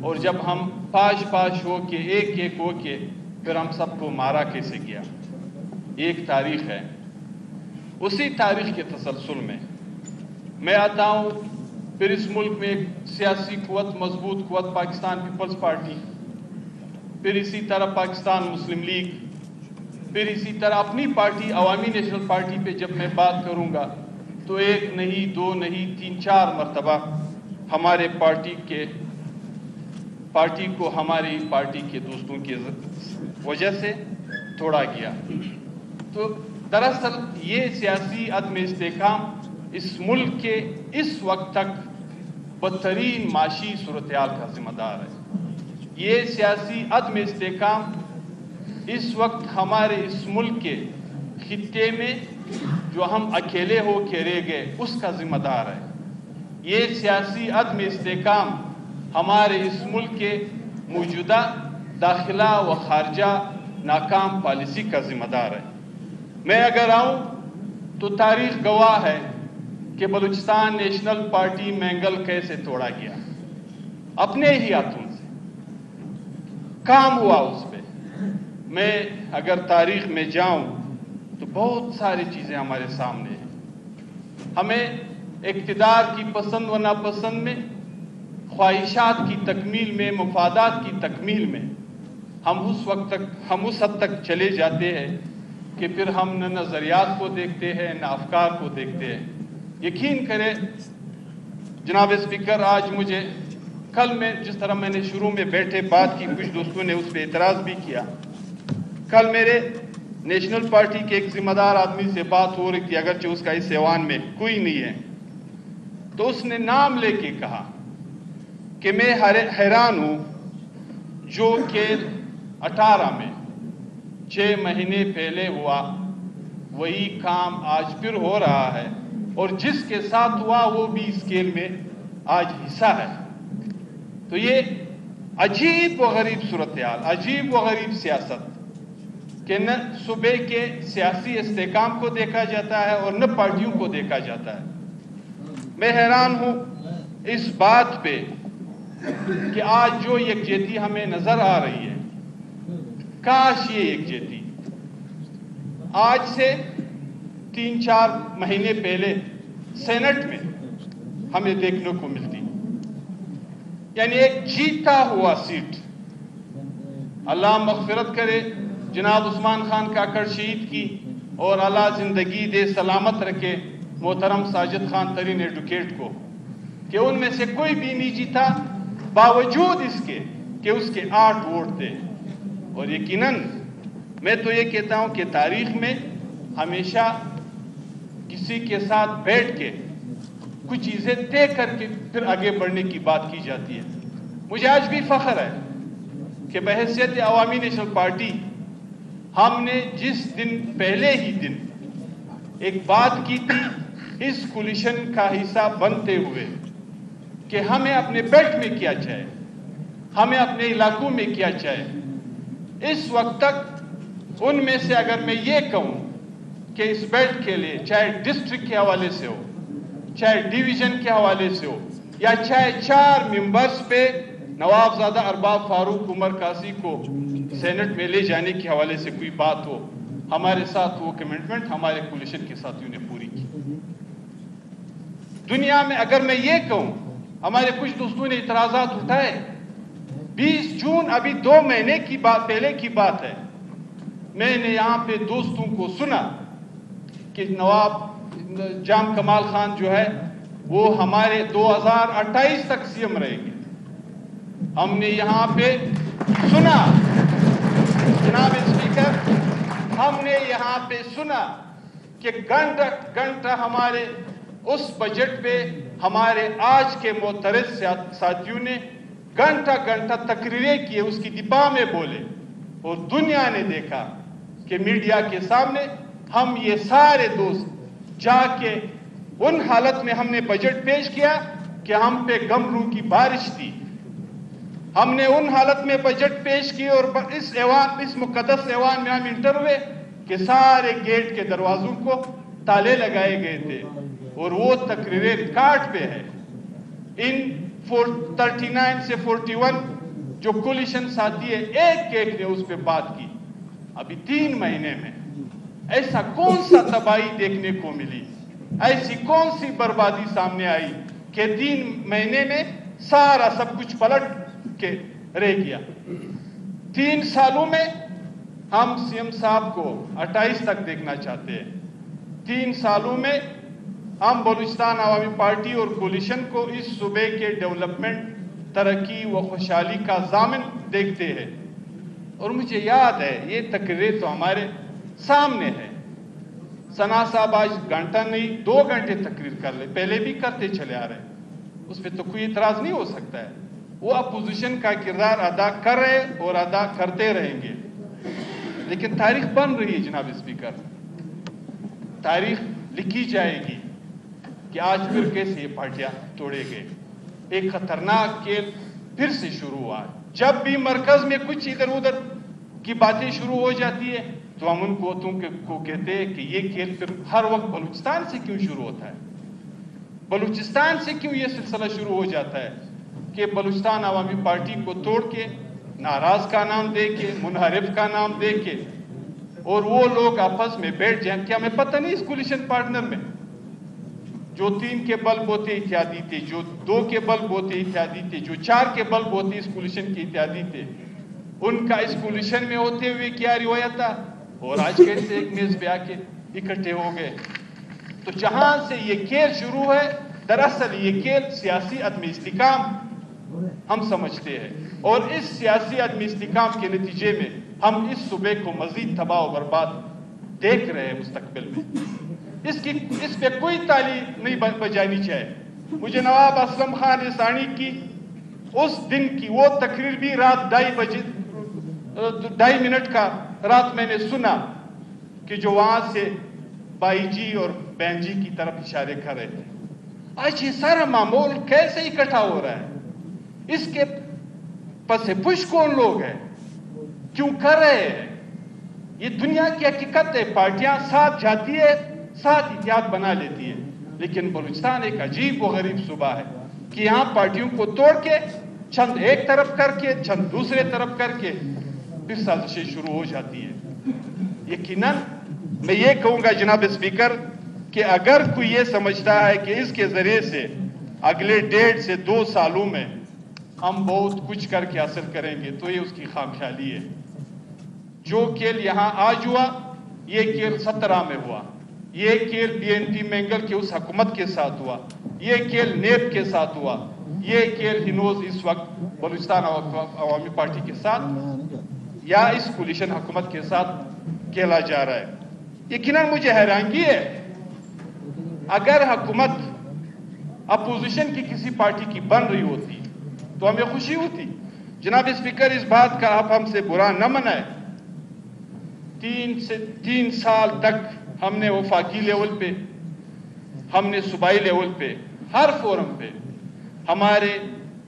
और जब हम पाश हो के एक हो के फिर हम सबको मारा कैसे गया, एक तारीख है। उसी तारीख के तसलसल में मैं आता हूँ। फिर इस मुल्क में एक सियासी कुव्वत, मजबूत कुव्वत पाकिस्तान पीपल्स पार्टी, फिर इसी तरह पाकिस्तान मुस्लिम लीग, फिर इसी तरह अपनी पार्टी अवामी नेशनल पार्टी पे जब मैं बात करूँगा तो 1 नहीं 2 नहीं 3-4 मरतबा हमारे पार्टी को हमारी पार्टी के दोस्तों की वजह से तोड़ा गया। तो दरअसल ये सियासी अदम इस्तेकाम इस मुल्क के इस वक्त तक बदतरीन माशी सूरत-ए-हाल का जिम्मेदार है। ये सियासी अदम इस्तेकाम इस वक्त हमारे इस मुल्क के खित्ते में जो हम अकेले हो के रह गए उसका जिम्मेदार है। ये सियासी अदम इस्तेकाम हमारे इस मुल्क के मौजूदा दाखिला व खारजा नाकाम पॉलिसी का जिम्मेदार है। मैं अगर आऊँ तो तारीख गवाह है कि बलूचिस्तान नेशनल पार्टी मैंगल कैसे तोड़ा गया, अपने ही हाथों से काम हुआ उस पर। मैं अगर तारीख में जाऊं तो बहुत सारी चीज़ें हमारे सामने हैं। हमें इक़्तिदार की पसंद व नापसंद में, ख्वाहिशात की तकमील में, मफादात की तकमील में हम उस हद तक चले जाते हैं कि फिर हम न नज़रियात को देखते हैं न अफकार को देखते हैं। यकीन करें जनाब स्पीकर, आज मुझे कल में जिस तरह मैंने शुरू में बैठे बात की, कुछ दोस्तों ने उस पर एतराज़ भी किया। कल मेरे नेशनल पार्टी के एक जिम्मेदार आदमी से बात हो रही थी, अगरचे उसका इस ऐवान में कोई नहीं है, तो उसने नाम लेके कहा कि मैं हैरान हूं जो कि 18 में 6 महीने पहले हुआ वही काम आज फिर हो रहा है और जिसके साथ हुआ वो भी स्केल में आज हिस्सा है। तो ये अजीब व गरीब सूरत हाल, अजीब व गरीब सियासत कि न सूबे के सियासी इस्तेकाम को देखा जाता है और न पार्टियों को देखा जाता है। मैं हैरान हूं इस बात पे कि आज जो यकजहती हमें नजर आ रही है, काश ये यकजहती आज से 3-4 महीने पहले सेनेट में हमें देखने को मिलती, यानी एक जीता हुआ सीट। अल्लाह मग़फ़िरत करे जनाब उस्मान खान काकड़ शहीद की और अल्लाह जिंदगी दे सलामत रखे मोहतरम साजिद खान तरीन एडवोकेट को, कि उनमें से कोई भी नहीं जीता बावजूद इसके कि उसके 8 वोट थे। और यकीनन मैं तो ये कहता हूं कि तारीख में हमेशा किसी के साथ बैठ के कुछ चीजें तय करके फिर आगे बढ़ने की बात की जाती है। मुझे आज भी फख्र है कि बहैसियत अवामी नेशनल पार्टी हमने जिस दिन पहले ही दिन एक बात की थी इस कोलिशन का हिस्सा बनते हुए कि हमें अपने बेल्ट में क्या चाहिए, हमें अपने इलाकों में क्या चाहिए। इस वक्त तक उनमें से अगर मैं ये कहूं कि इस बेल्ट के लिए चाहे डिस्ट्रिक्ट के हवाले से हो, चाहे डिवीजन के हवाले से हो, या चाहे 4 मेंबर्स पे नवाबजादा अरबाब फारूक उमर कासी को सेनेट में ले जाने के हवाले से कोई बात हो, हमारे साथ वो कमिटमेंट हमारे कोलिशन के साथियों ने पूरी की। दुनिया में अगर मैं ये कहूं, हमारे कुछ दोस्तों ने इतराजात उठाए, 20 जून अभी 2 महीने की बात पहले की बात है, मैंने यहां पे दोस्तों को सुना कि नवाब जाम कमाल खान जो है वो हमारे 2028 तक सीएम रहेंगे। हमने यहां पे सुना, जनाब स्पीकर, हमने यहां पे सुना कि घंटा हमारे उस बजट पे हमारे आज के मोहतरम साथियों ने घंटा तकरीरें किए, उसकी दिफा में बोले, और दुनिया ने देखा कि मीडिया के सामने हम ये सारे दोस्त जाके उन हालत में हमने बजट पेश किया कि हम पे गमरू की बारिश थी। हमने उन हालत में बजट पेश की और इस मुकद्दस ऐवान में हम इंटर हुए कि सारे गेट के दरवाजों को ताले लगाए गए थे और वो तकरीरें रिकॉर्ड पे है। इन 39 से 41 जो कोलिशन साथी है, एक ने उस पर बात की। अभी 3 महीने में ऐसा कौन सा तबाही देखने को मिली, ऐसी कौन सी बर्बादी सामने आई कि 3 महीने में सारा सब कुछ पलट के रह गया। 3 सालों में हम सीएम साहब को 28 तक देखना चाहते हैं। 3 सालों में हम बलूचिस्तान आवामी पार्टी और कोलिशन को इस सूबे के डेवलपमेंट, तरक्की व खुशहाली का जामिन देखते हैं। और मुझे याद है ये तकरीरें तो हमारे सामने है। सना साहब आज घंटा नहीं 2 घंटे तकरीर कर ले, पहले भी करते चले आ रहे, उस पर तो कोई इतराज नहीं हो सकता है। वो अपोजिशन का किरदार अदा कर रहे और अदा करते रहेंगे। लेकिन तारीख बन रही है जनाब स्पीकर, तारीख लिखी जाएगी कि आज फिर कैसे ये पार्टियां तोड़े गए। एक खतरनाक खेल फिर से शुरू हुआ। जब भी मरकज में कुछ इधर उधर की बातें शुरू हो जाती है तो हम उन कोतों को कहते हैं कि ये खेल फिर हर वक्त बलूचिस्तान से क्यों शुरू होता है, बलूचिस्तान से क्यों ये सिलसिला शुरू हो जाता है कि बलूचिस्तान आवामी पार्टी को तोड़ के नाराज का नाम दे के, मुनहरिफ का नाम दे के, और वो लोग आपस में बैठ जाए। क्या हमें पता नहीं इस कोलिशन पार्टनर में जो 3 के बल्ब होते इत्यादि थे, जो 2 के बल्ब होते इत्यादि थे, जो 4 के बल्ब होते इस कोलिशन के इत्यादि थे, उनका इस कोलिशन में होते हुए क्या रिवायत था और आज कैसे एक मेज पे आके इकट्ठे हो गए। तो जहां से ये खेल शुरू है, दरअसल ये खेल सियासी अदम इस्तिकाम हम समझते हैं, और इस सियासी अदम इस्तिकाम के नतीजे में हम इस सूबे को मजीद तबाह और बर्बाद देख रहे हैं मुस्तकबिल में। इस पे कोई ताली नहीं बजानी चाहिए। मुझे नवाब असलम खान इसानी की उस दिन की वो तकरीर भी रात 2:30 का रात मैंने सुना कि जो वहां से बाई जी और बहन जी की तरफ इशारे कर रहे थे। आज ये सारा मामूल कैसे इकट्ठा हो रहा है? इसके पसे पुश कौन लोग हैं? क्यों कर रहे हैं? ये दुनिया की हकीकत है। पार्टियां साथ जाती है, साथ इत्तेहाद बना लेती है, लेकिन बलूचिस्तान एक अजीब व गरीब सूबा है कि यहाँ पार्टियों को तोड़ के चंद एक तरफ करके चंद दूसरे तरफ करके फिर साजिशें शुरू हो जाती है। यकीनन मैं ये कहूंगा जनाब स्पीकर कि अगर कोई ये समझता है कि इसके जरिए से अगले 1.5 से 2 सालों में हम बहुत कुछ करके हासिल करेंगे तो ये उसकी खामख्याली है। जो खेल यहाँ आज हुआ ये खेल 17 में हुआ, ये खेल BNP मैंगल के उस हुकूमत के साथ हुआ, ये खेल नेब के साथ हुआ, ये खेल हिनोज इस वक्त बलूचिस्तान अवामी पार्टी के साथ या इस कोलिशन हुकूमत के साथ खेला जा रहा है। यकीनन मुझे हैरानगी है, अगर हुकूमत अपोजिशन की किसी पार्टी की बन रही होती तो हमें खुशी होती। जनाब स्पीकर, इस बात का आप हमसे बुरा न मनाए। 3 साल तक हमने वफाकी लेवल पे, हमने सूबाई लेवल पे, हर फोरम पे हमारे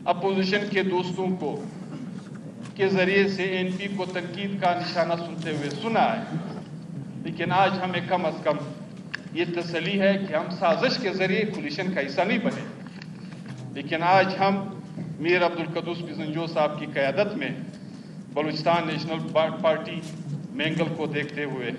अपोजिशन के दोस्तों को के जरिए से NP को तनकीद का निशाना सुनते हुए सुना है, लेकिन आज हमें कम अज कम ये तसल्ली है कि हम साजिश के जरिए कोलिशन का हिस्सा नहीं बने। लेकिन आज हम मीर अब्दुल कुद्दूस बिजंजो साहब की क़यादत में बलूचिस्तान नेशनल पार्टी मैंगल को देखते हुए